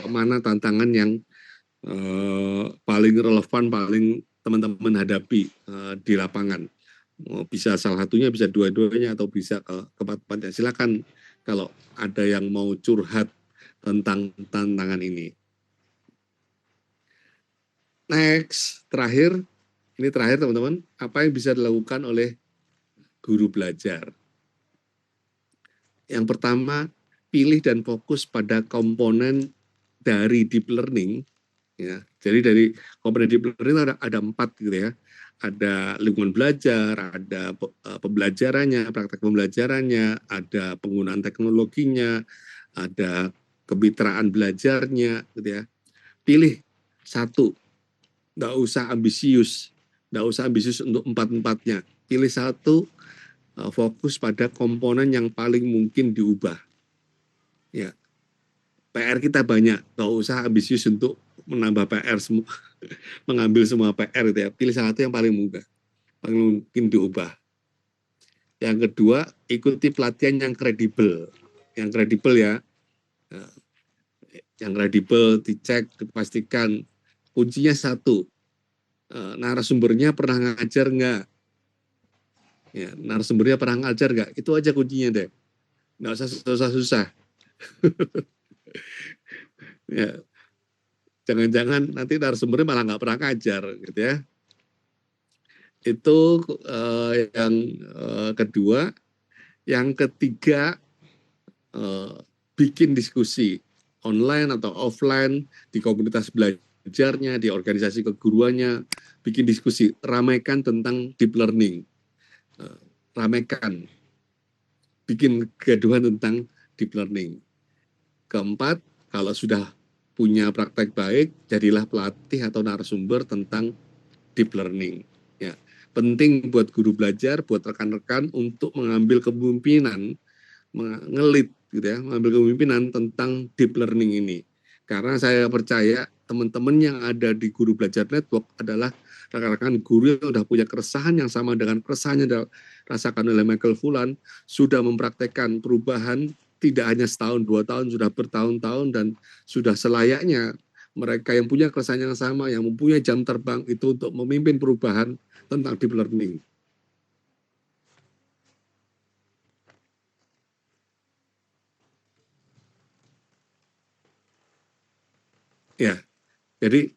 mana tantangan yang paling relevan, paling teman-teman hadapi di lapangan. Bisa salah satunya, bisa dua-duanya, atau bisa ke empat-empatnya. Silakan kalau ada yang mau curhat tentang tantangan ini. Next, ini terakhir teman-teman, apa yang bisa dilakukan oleh guru belajar? Yang pertama, pilih dan fokus pada komponen dari deep learning. Ya, jadi dari komponen deep learning ada 4 gitu ya. Ada lingkungan belajar, ada pembelajarannya, praktek pembelajarannya, ada penggunaan teknologinya, ada kemitraan belajarnya, gitu ya. Pilih satu, nggak usah ambisius untuk empat-empatnya. Pilih satu, fokus pada komponen yang paling mungkin diubah. Ya, PR kita banyak, nggak usah ambisius untuk menambah PR semua, mengambil semua PR gitu ya. Pilih satu yang paling mudah, paling mungkin diubah. Yang kedua, ikuti pelatihan yang kredibel. Yang kredibel ya, yang kredibel dicek, dipastikan. Kuncinya satu, narasumbernya pernah ngajar nggak? Ya, narasumbernya pernah ngajar nggak? Itu aja kuncinya deh. Nggak usah susah-susah. Ya, jangan-jangan nanti narasumbernya malah nggak pernah ngajar, gitu ya. Itu yang kedua. Yang ketiga, bikin diskusi online atau offline di komunitas belajarnya, di organisasi keguruannya, bikin diskusi, ramaikan tentang deep learning, ramaikan, bikin kegaduhan tentang deep learning. Keempat, kalau sudah punya praktek baik, jadilah pelatih atau narasumber tentang deep learning. Ya, penting buat guru belajar, buat rekan-rekan untuk mengambil kepemimpinan, mengelit gitu ya, mengambil kepemimpinan tentang deep learning ini. Karena saya percaya teman-teman yang ada di Guru Belajar Network adalah rekan-rekan guru yang sudah punya keresahan yang sama dengan keresahan yang dirasakan oleh Michael Fullan, sudah mempraktekkan perubahan tidak hanya setahun, 2 tahun, sudah bertahun-tahun, dan sudah selayaknya mereka yang punya keresahan yang sama, yang mempunyai jam terbang itu untuk memimpin perubahan tentang deep learning. Ya, jadi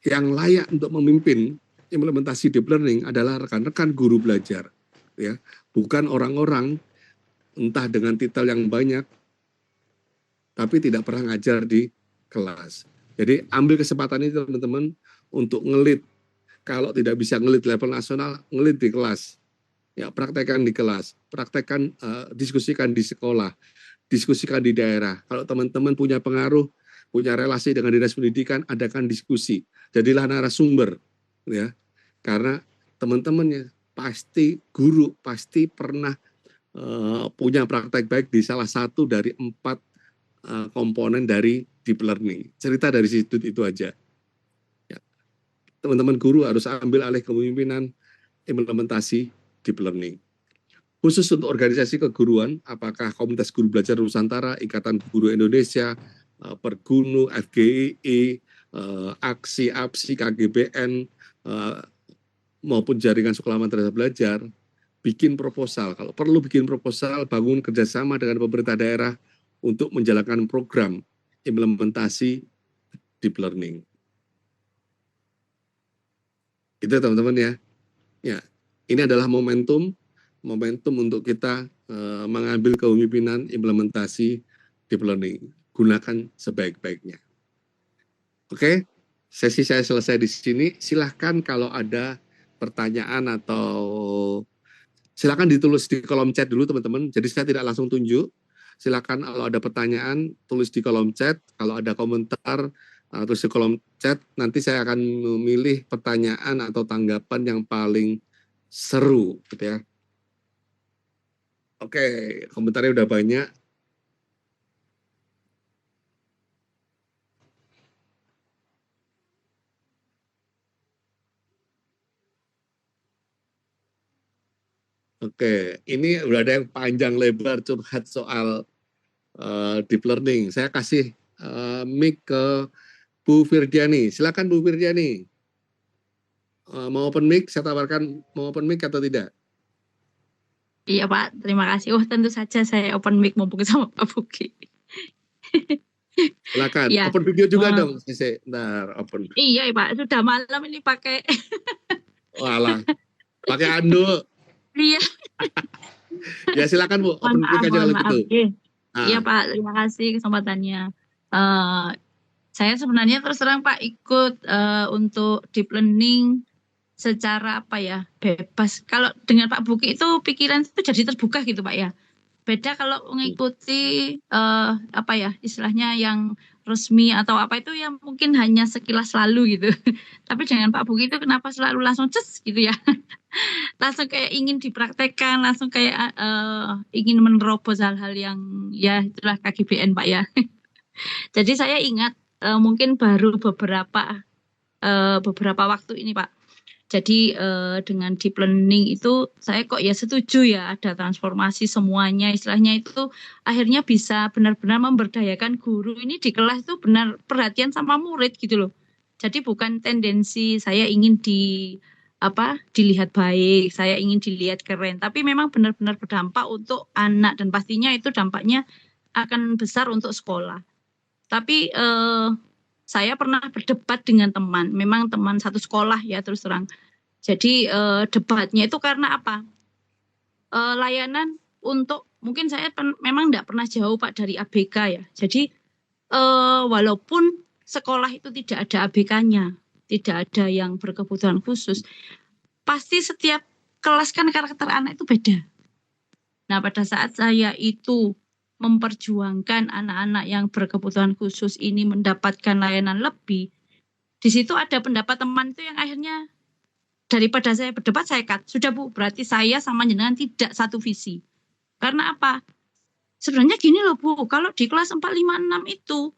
yang layak untuk memimpin implementasi deep learning adalah rekan-rekan guru belajar, ya, bukan orang-orang entah dengan titel yang banyak, tapi tidak pernah ngajar di kelas. Jadi ambil kesempatan ini teman-teman untuk ngelit. Kalau tidak bisa ngelit level nasional, ngelit di kelas. Ya, praktekkan di kelas, praktekkan, diskusikan di sekolah, diskusikan di daerah. Kalau teman-teman punya pengaruh, punya relasi dengan dinas pendidikan, adakan diskusi. Jadilah narasumber, ya. Karena teman-temannya pasti guru pasti pernah punya praktek baik di salah satu dari 4 komponen dari deep learning. Cerita dari situ itu aja. Ya. Teman-teman guru harus ambil alih kepemimpinan implementasi deep learning. Khusus untuk organisasi keguruan, apakah Komunitas Guru Belajar Nusantara, Ikatan Guru Indonesia, Pergunu, FGII, Aksi, APSI, KGBN, maupun jaringan sekolah madrasah belajar, bikin proposal. Kalau perlu bikin proposal, bangun kerjasama dengan pemerintah daerah untuk menjalankan program implementasi deep learning. Itu teman-teman ya. Ya, ini adalah momentum untuk kita mengambil kepemimpinan implementasi deep learning. Gunakan sebaik-baiknya. Oke, sesi saya selesai di sini. Silahkan kalau ada pertanyaan atau silakan ditulis di kolom chat dulu teman-teman. Jadi saya tidak langsung tunjuk. Silakan kalau ada pertanyaan tulis di kolom chat. Kalau ada komentar tulis di kolom chat. Nanti saya akan memilih pertanyaan atau tanggapan yang paling seru, gitu ya. Oke, komentarnya udah banyak. Oke, ini udah ada yang panjang lebar curhat soal deep learning. Saya kasih mic ke Bu Firdiani. Silakan Bu Firdiani. Mau open mic? Saya tawarkan mau open mic atau tidak? Iya Pak, terima kasih. Oh tentu saja saya open mic mumpung sama Pak Buki. Silakan. Ya. Open video juga dong. Bentar, open. Iya Pak, sudah malam ini pakai. Walah, pakai anduk. Iya. Ya silakan Bu, open mic aja kalau gitu. Iya Pak, terima kasih kesempatannya. Saya sebenarnya terus terang Pak ikut untuk deep learning secara apa ya, bebas. Kalau dengan Pak Buki itu pikiran itu jadi terbuka gitu Pak ya. Beda kalau mengikuti apa ya istilahnya yang resmi atau apa itu yang mungkin hanya sekilas lalu gitu. Tapi dengan Pak Buki itu kenapa selalu langsung ces gitu ya. Langsung kayak ingin dipraktekkan, langsung kayak ingin menerobos hal-hal yang ya itulah KGBN Pak ya. Jadi saya ingat mungkin baru beberapa waktu ini Pak. Jadi dengan deep learning itu saya kok ya setuju ya ada transformasi semuanya istilahnya itu akhirnya bisa benar-benar memberdayakan guru ini di kelas itu benar perhatian sama murid gitu loh. Jadi bukan tendensi saya ingin dilihat baik, saya ingin dilihat keren, tapi memang benar-benar berdampak untuk anak dan pastinya itu dampaknya akan besar untuk sekolah. Tapi saya pernah berdebat dengan teman, memang teman satu sekolah ya terus terang. Jadi debatnya itu karena apa? Layanan untuk mungkin saya memang tidak pernah jauh Pak dari ABK ya. Jadi walaupun sekolah itu tidak ada ABK-nya, tidak ada yang berkebutuhan khusus, pasti setiap kelas kan karakter anak itu beda. Nah, pada saat saya itu memperjuangkan anak-anak yang berkebutuhan khusus ini mendapatkan layanan lebih, di situ ada pendapat teman itu yang akhirnya daripada saya berdebat, saya cut. Sudah Bu, berarti saya sama jenengan tidak satu visi. Karena apa? Sebenarnya gini loh Bu, kalau di kelas 4, 5, 6 itu,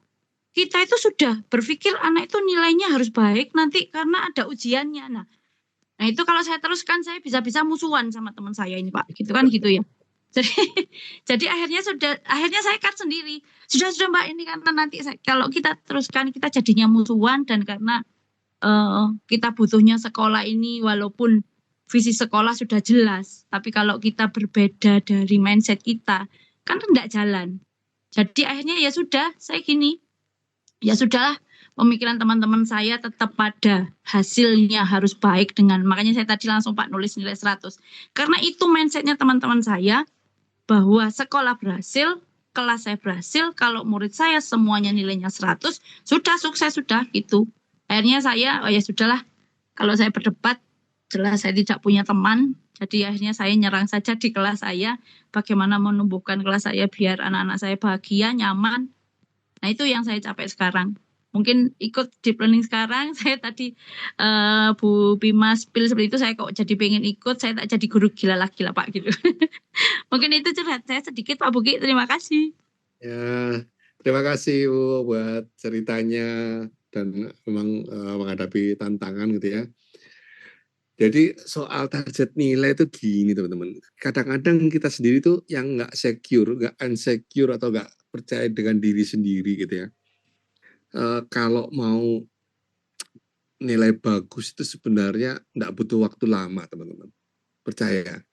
kita itu sudah berpikir anak itu nilainya harus baik nanti karena ada ujiannya. Nah itu kalau saya teruskan, saya bisa-bisa musuhan sama teman saya ini Pak. Gitu kan gitu ya. Jadi akhirnya saya cut sendiri. Sudah Mbak, ini karena nanti kalau kita teruskan, kita jadinya musuhan, dan karena kita butuhnya sekolah ini walaupun visi sekolah sudah jelas, tapi kalau kita berbeda dari mindset kita kan tidak jalan. Jadi akhirnya ya sudah, saya gini, ya sudahlah, pemikiran teman-teman saya tetap pada hasilnya harus baik, dengan makanya saya tadi langsung Pak nulis nilai 100, karena itu mindsetnya teman-teman saya, bahwa sekolah berhasil, kelas saya berhasil, kalau murid saya semuanya nilainya 100, sudah sukses, sudah gitu. Akhirnya saya, oh ya sudahlah, kalau saya berdebat, jelas saya tidak punya teman, jadi akhirnya saya nyerang saja di kelas saya, bagaimana menumbuhkan kelas saya biar anak-anak saya bahagia, nyaman. Nah itu yang saya capai sekarang. Mungkin ikut deep learning sekarang, saya tadi Bu Bima spill seperti itu, saya kok jadi pengen ikut, saya tak jadi guru gila lagi lah Pak gitu. Mungkin itu curhat saya sedikit Pak Buki, terima kasih. Ya, terima kasih Bu buat ceritanya, dan memang menghadapi tantangan gitu ya. Jadi soal target nilai itu gini teman-teman, kadang-kadang kita sendiri tuh yang nggak secure, nggak insecure, atau nggak percaya dengan diri sendiri gitu ya. Kalau mau nilai bagus itu sebenarnya nggak butuh waktu lama teman-teman, percaya.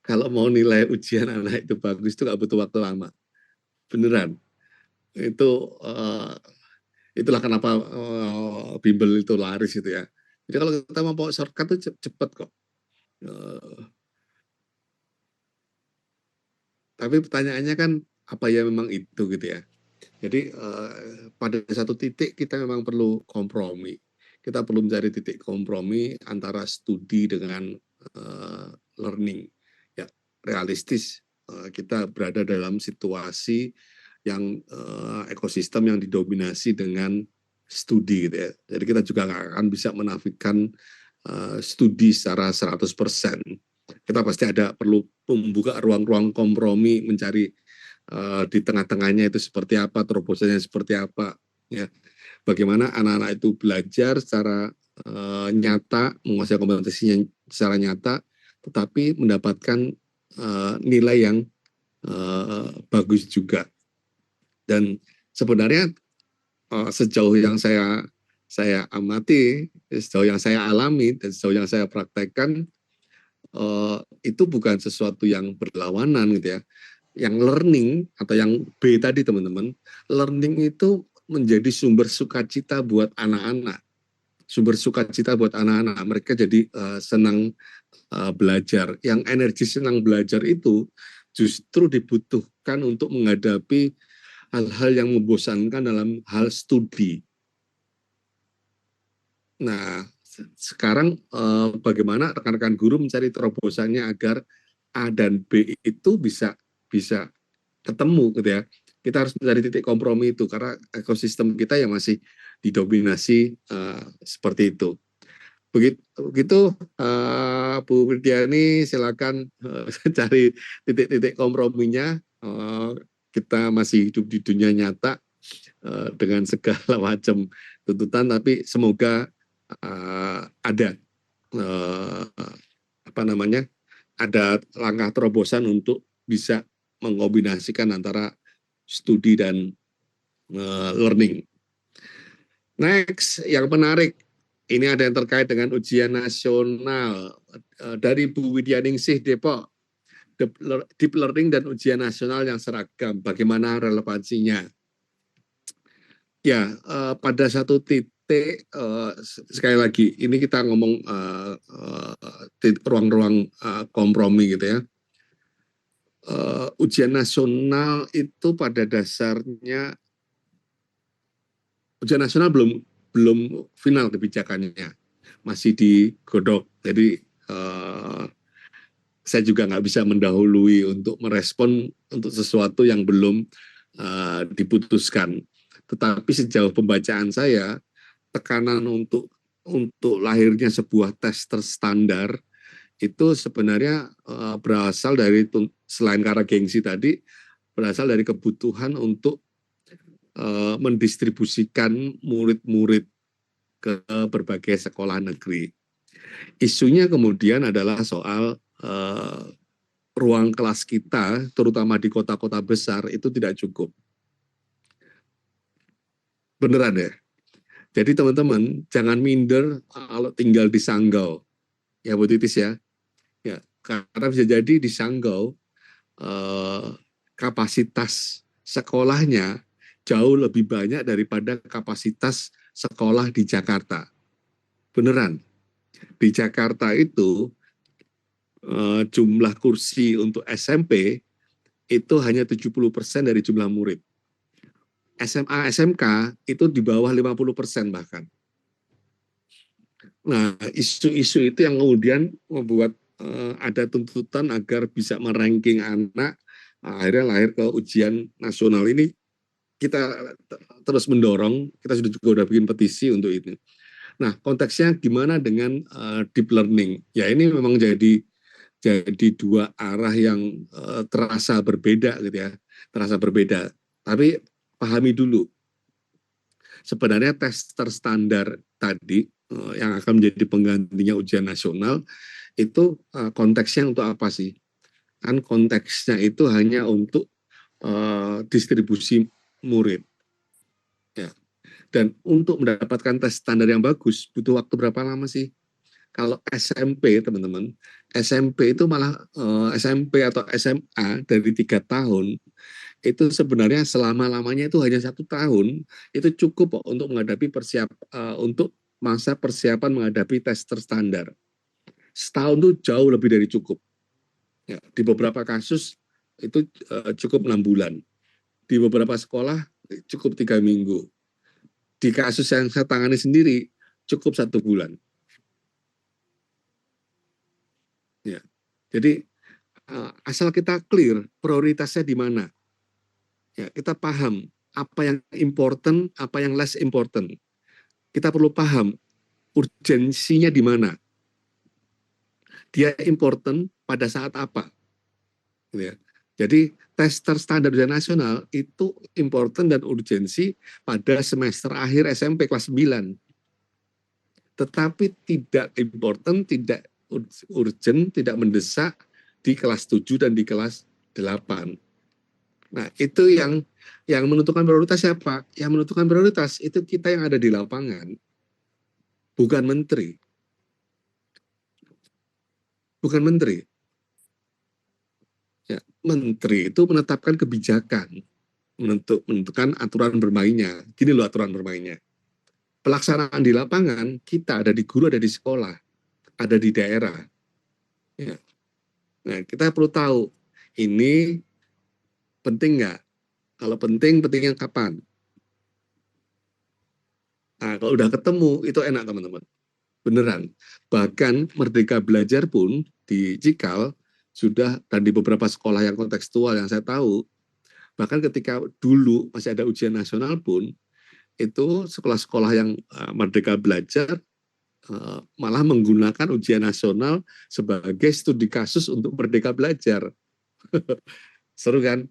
Kalau mau nilai ujian anak itu bagus itu nggak butuh waktu lama, beneran. Itulah kenapa bimbel itu laris gitu ya. Jadi kalau kita mau bawa shortcut itu cepet kok. Tapi pertanyaannya kan apa ya memang itu gitu ya. Jadi pada satu titik kita memang perlu kompromi. Kita perlu mencari titik kompromi antara studi dengan learning. Ya, realistis kita berada dalam situasi yang ekosistem yang didominasi dengan studi gitu ya. Jadi kita juga nggak akan bisa menafikan studi secara 100%. Kita pasti ada perlu membuka ruang-ruang kompromi, mencari di tengah-tengahnya itu seperti apa, terobosannya seperti apa, ya. Bagaimana anak-anak itu belajar secara nyata, menguasai kompetensinya secara nyata, tetapi mendapatkan nilai yang bagus juga. Dan sebenarnya sejauh yang saya amati, sejauh yang saya alami, dan sejauh yang saya praktekkan, itu bukan sesuatu yang berlawanan gitu ya. Yang learning atau yang B tadi teman-teman, learning itu menjadi sumber sukacita buat anak-anak. Sumber sukacita buat anak-anak. Mereka jadi senang belajar. Yang energi senang belajar itu justru dibutuhkan untuk menghadapi hal-hal yang membosankan dalam hal studi. Nah, sekarang bagaimana rekan-rekan guru mencari terobosannya agar A dan B itu bisa ketemu gitu ya. Kita harus mencari titik kompromi itu karena ekosistem kita yang masih didominasi seperti itu. Begitu Bu Widiani, silakan cari titik-titik komprominya. Kita masih hidup di dunia nyata dengan segala macam tuntutan, tapi semoga ada ada langkah terobosan untuk bisa mengombinasikan antara studi dan learning. Next, yang menarik, ini ada yang terkait dengan ujian nasional dari Bu Widyaningsih Depok. Deep learning dan ujian nasional yang seragam, bagaimana relevansinya? Ya, pada satu titik sekali lagi ini kita ngomong ruang-ruang kompromi gitu ya. Ujian nasional itu pada dasarnya ujian nasional belum final kebijakannya, masih digodok. Jadi saya juga nggak bisa mendahului untuk merespon untuk sesuatu yang belum diputuskan. Tetapi sejauh pembacaan saya, tekanan untuk lahirnya sebuah tes terstandar itu sebenarnya berasal dari, selain karena gengsi tadi, berasal dari kebutuhan untuk mendistribusikan murid-murid ke berbagai sekolah negeri. Isunya kemudian adalah soal ruang kelas kita, terutama di kota-kota besar, itu tidak cukup. Beneran ya? Jadi teman-teman, jangan minder kalau tinggal di Sanggau. Ya Bu Titis ya. Ya, karena bisa jadi di Sanggau kapasitas sekolahnya jauh lebih banyak daripada kapasitas sekolah di Jakarta. Beneran. Di Jakarta itu jumlah kursi untuk SMP itu hanya 70% dari jumlah murid. SMA, SMK itu di bawah 50% bahkan. Nah, isu-isu itu yang kemudian membuat ada tuntutan agar bisa meranking anak, akhirnya lahir ke ujian nasional ini. Kita terus mendorong, kita juga bikin petisi untuk itu. Nah, konteksnya gimana dengan deep learning? Ya ini memang jadi dua arah yang terasa berbeda gitu ya, terasa berbeda. Tapi pahami dulu, sebenarnya tes terstandar tadi yang akan menjadi penggantinya ujian nasional itu konteksnya untuk apa sih? Kan konteksnya itu hanya untuk distribusi murid. Ya. Dan untuk mendapatkan tes standar yang bagus butuh waktu berapa lama sih? Kalau SMP teman-teman, SMP itu malah SMP atau SMA dari 3 tahun itu sebenarnya selama-lamanya itu hanya 1 tahun, itu cukup kok untuk menghadapi untuk masa persiapan menghadapi tes terstandar. Setahun itu jauh lebih dari cukup. Ya, di beberapa kasus itu cukup 6 bulan. Di beberapa sekolah cukup 3 minggu. Di kasus yang saya tangani sendiri cukup 1 bulan. Ya, jadi asal kita clear prioritasnya di mana. Ya, kita paham apa yang important, apa yang less important. Kita perlu paham urgensinya di mana. Dia important pada saat apa. Ya. Jadi tes terstandar ujian nasional itu important dan urgensi pada semester akhir SMP kelas 9. Tetapi tidak important, tidak urgent, tidak mendesak di kelas 7 dan di kelas 8. Nah, itu yang menentukan prioritas siapa? Yang menentukan prioritas itu kita yang ada di lapangan, bukan menteri. Bukan menteri. Ya, menteri itu menetapkan kebijakan, menentukan aturan bermainnya. Gini loh aturan bermainnya. Pelaksanaan di lapangan, kita ada di guru, ada di sekolah, ada di daerah. Ya. Nah, kita perlu tahu, ini penting nggak? Kalau penting, pentingnya kapan? Nah, kalau udah ketemu, itu enak teman-teman. Beneran. Bahkan Merdeka Belajar pun di Cikal, sudah, dan di beberapa sekolah yang kontekstual yang saya tahu, bahkan ketika dulu masih ada ujian nasional pun, itu sekolah-sekolah yang Merdeka Belajar malah menggunakan ujian nasional sebagai studi kasus untuk Merdeka Belajar. Seru kan?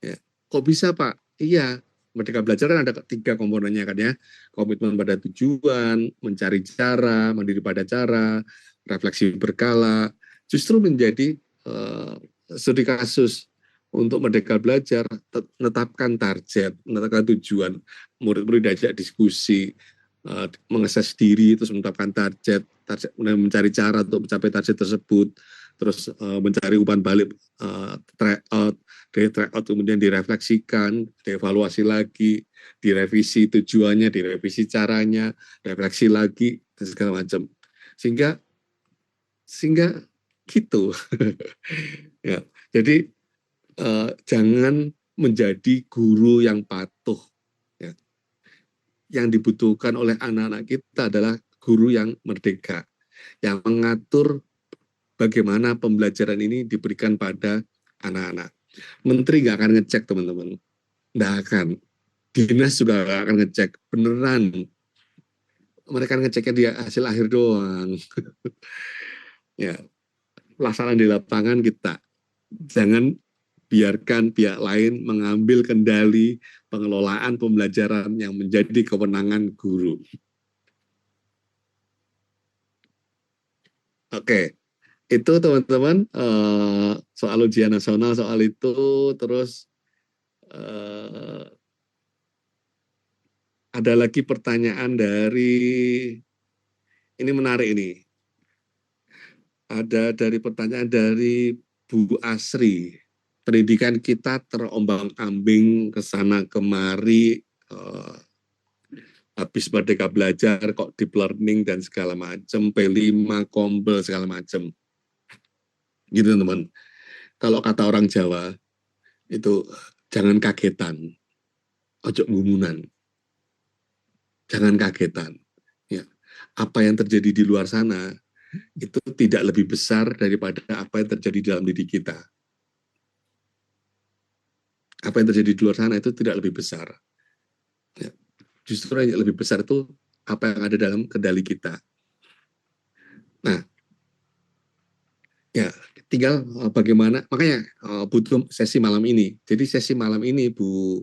Ya. Kok bisa Pak? Iya, Merdeka Belajar kan ada 3 komponennya kan ya. Komitmen pada tujuan, mencari cara, mandiri pada cara, refleksi berkala. Justru menjadi studi kasus untuk Merdeka Belajar, menetapkan target, menetapkan tujuan, murid-murid diajak diskusi, mengakses diri, terus menetapkan target, mencari cara untuk mencapai target tersebut, terus mencari umpan balik, try out, dari try out kemudian direfleksikan, dievaluasi lagi, direvisi tujuannya, direvisi caranya, refleksi lagi dan segala macam. Sehingga gitu. Ya, jadi jangan menjadi guru yang patuh. Ya. Yang dibutuhkan oleh anak-anak kita adalah guru yang merdeka, yang mengatur bagaimana pembelajaran ini diberikan pada anak-anak. Menteri nggak akan ngecek, teman-teman. Nggak akan. Dinas juga nggak akan ngecek. Beneran. Mereka ngeceknya dia hasil akhir doang. Ya, pelaksanaan di lapangan kita. Jangan biarkan pihak lain mengambil kendali pengelolaan pembelajaran yang menjadi kewenangan guru. Oke, itu teman-teman soal ujian nasional soal itu. Terus ada lagi pertanyaan dari, ini menarik ini. Ada dari pertanyaan dari Bu Asri. Pendidikan kita terombang-ambing ke sana kemari, habis Merdeka Belajar kok deep learning dan segala macam, P5, Kombel segala macam. Gitu teman. Kalau kata orang Jawa itu jangan kagetan, ojo gumunan. Jangan kagetan. Ya. Apa yang terjadi di luar sana itu tidak lebih besar daripada apa yang terjadi di dalam diri kita. Apa yang terjadi di luar sana itu tidak lebih besar. Ya. Justru yang lebih besar itu apa yang ada dalam kendali kita. Nah, ya tinggal bagaimana, makanya butuh sesi malam ini. Jadi sesi malam ini Bu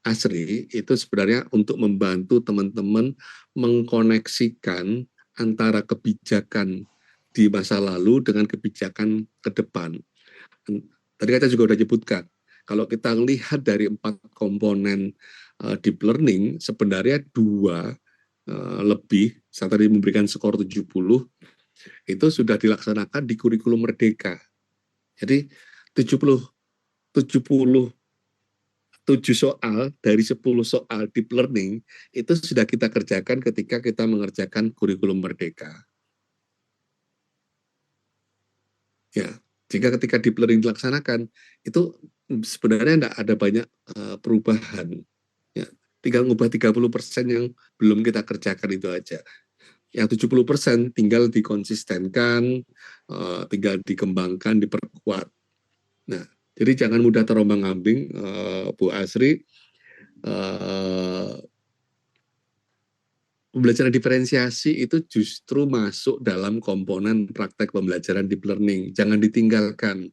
Asri itu sebenarnya untuk membantu teman-teman mengkoneksikan antara kebijakan di masa lalu dengan kebijakan ke depan. Tadi kita juga sudah nyebutkan, kalau kita lihat dari 4 komponen deep learning, sebenarnya 2 lebih, saya tadi memberikan skor 70, itu sudah dilaksanakan di kurikulum Merdeka. Jadi 77 soal dari 10 soal deep learning itu sudah kita kerjakan ketika kita mengerjakan kurikulum Merdeka. Ya, jika ketika deep learning dilaksanakan itu sebenarnya tidak ada banyak perubahan. Ya, tinggal ngubah 30% yang belum kita kerjakan itu aja. Yang 70% tinggal dikonsistenkan, tinggal dikembangkan, diperkuat. Nah, jadi jangan mudah terombang-ambing, Bu Asri. Pembelajaran diferensiasi itu justru masuk dalam komponen praktek pembelajaran deep learning. Jangan ditinggalkan.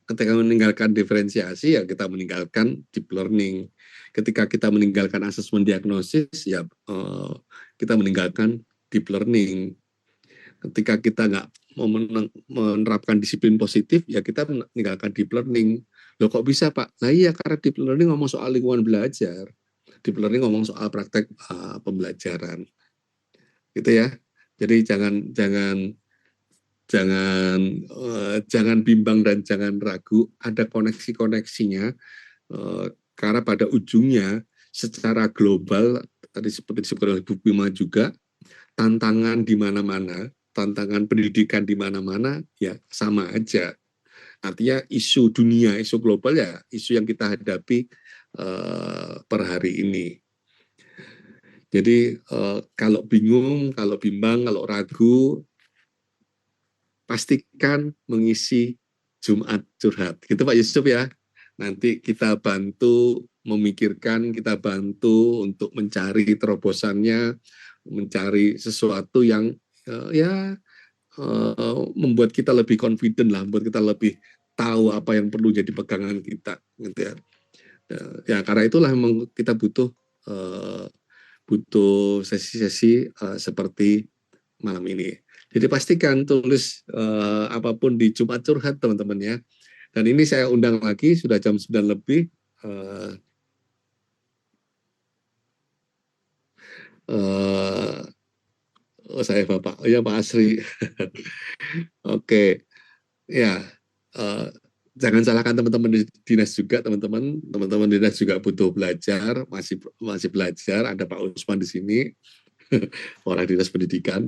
Ketika meninggalkan diferensiasi, ya kita meninggalkan deep learning. Ketika kita meninggalkan asesmen diagnosis, ya kita meninggalkan deep learning. Ketika kita nggak menerapkan disiplin positif, ya kita meninggalkan deep learning. Loh kok bisa Pak? Nah iya, karena deep learning ngomong soal lingkungan belajar. Deep learning ngomong soal praktek pembelajaran. Gitu ya. Jadi jangan bimbang dan jangan ragu, ada koneksi-koneksinya, karena pada ujungnya secara global, tadi seperti disebutkan oleh Bu Bima juga, tantangan di mana-mana, tantangan pendidikan di mana-mana, ya sama aja. Artinya isu dunia, isu global ya isu yang kita hadapi per hari ini. Jadi kalau bingung, kalau bimbang, kalau ragu, pastikan mengisi Jumat Curhat. Gitu Pak Yusuf ya. Nanti kita bantu memikirkan, kita bantu untuk mencari terobosannya, mencari sesuatu yang membuat kita lebih confident lah, membuat kita lebih tahu apa yang perlu jadi pegangan kita. Gitu ya. Ya karena itulah memang kita butuh sesi-sesi seperti malam ini. Jadi pastikan tulis apapun di Jumat Curhat teman-teman ya. Dan ini saya undang lagi, sudah jam 9 lebih. Saya Bapak, oh ya Pak Asri. Oke. Ya, eh, jangan salahkan teman-teman di dinas juga, teman-teman dinas juga butuh belajar, masih belajar. Ada Pak Usman di sini, orang dinas pendidikan.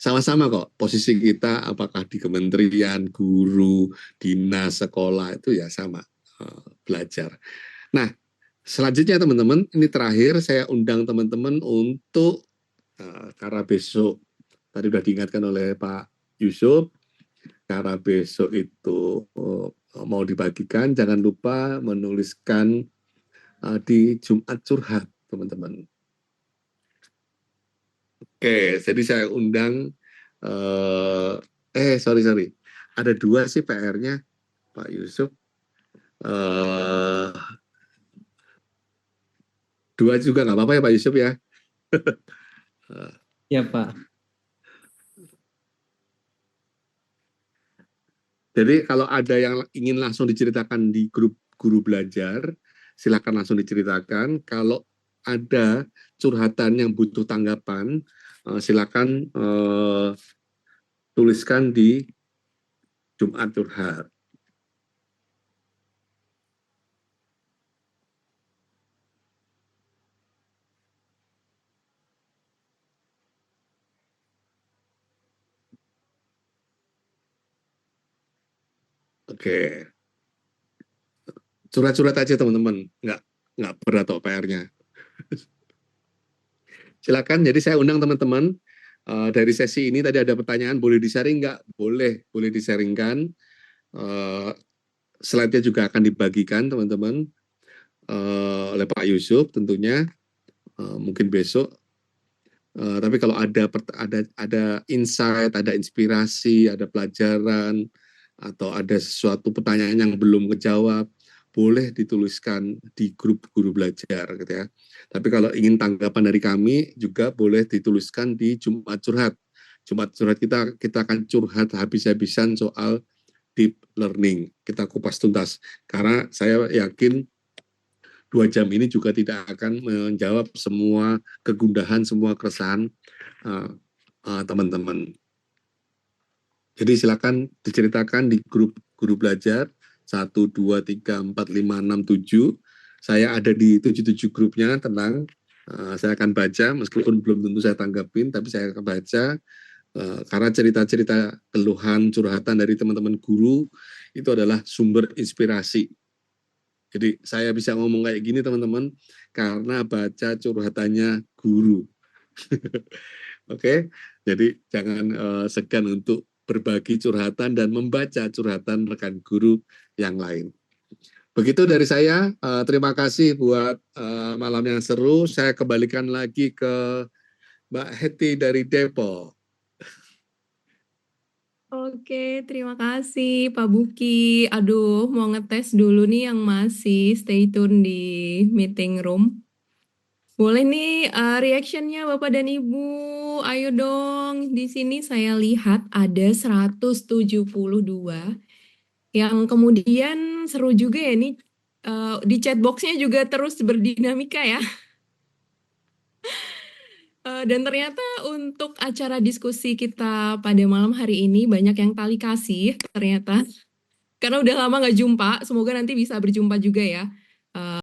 Sama-sama kok, posisi kita apakah di kementerian, guru, dinas, sekolah itu ya sama, belajar. Nah, selanjutnya teman-teman, ini terakhir saya undang teman-teman untuk, karena besok tadi sudah diingatkan oleh Pak Yusuf, karena besok itu mau dibagikan, jangan lupa menuliskan di Jumat Curhat, teman-teman. Oke, jadi saya undang, sorry, ada 2 sih PR-nya, Pak Yusuf. 2 juga nggak apa-apa ya Pak Yusuf ya. Ya Pak. Jadi kalau ada yang ingin langsung diceritakan di grup guru belajar, silakan langsung diceritakan. Kalau ada curhatan yang butuh tanggapan, silakan tuliskan di Jumat Curhat. Oke, curhat-curhat aja teman-teman, nggak berat kok PR-nya. Silakan. Jadi saya undang teman-teman, dari sesi ini tadi ada pertanyaan, boleh di-sharing nggak? Boleh di-sharingkan. Slide-nya juga akan dibagikan teman-teman oleh Pak Yusuf tentunya, mungkin besok. Tapi kalau ada insight, ada inspirasi, ada pelajaran, atau ada sesuatu pertanyaan yang belum kejawab, boleh dituliskan di grup guru belajar gitu ya. Tapi kalau ingin tanggapan dari kami juga boleh dituliskan di Jumat Curhat. Jumat Curhat kita akan curhat habis-habisan soal deep learning. Kita kupas tuntas. Karena saya yakin 2 jam ini juga tidak akan menjawab semua kegundahan, semua keresahan teman-teman. Jadi silakan diceritakan di grup guru belajar 1, 2, 3, 4, 5, 6, 7. Saya ada di 77 grupnya, tenang. Saya akan baca, meskipun belum tentu saya tanggapin, tapi saya akan baca. Karena cerita-cerita keluhan, curhatan dari teman-teman guru, itu adalah sumber inspirasi. Jadi saya bisa ngomong kayak gini teman-teman, karena baca curhatannya guru. Oke, jadi jangan segan untuk berbagi curhatan dan membaca curhatan rekan guru yang lain. Begitu dari saya, terima kasih buat malam yang seru. Saya kembalikan lagi ke Mbak Hetty dari Depok. Oke, terima kasih Pak Buki. Aduh, mau ngetes dulu nih yang masih stay tune di meeting room. Boleh nih reaction-nya Bapak dan Ibu. Ayo dong. Di sini saya lihat ada 172 yang kemudian seru juga ya nih. Di chat box-nya juga terus berdinamika ya. Dan ternyata untuk acara diskusi kita pada malam hari ini banyak yang tali kasih ternyata. Karena udah lama nggak jumpa, semoga nanti bisa berjumpa juga ya.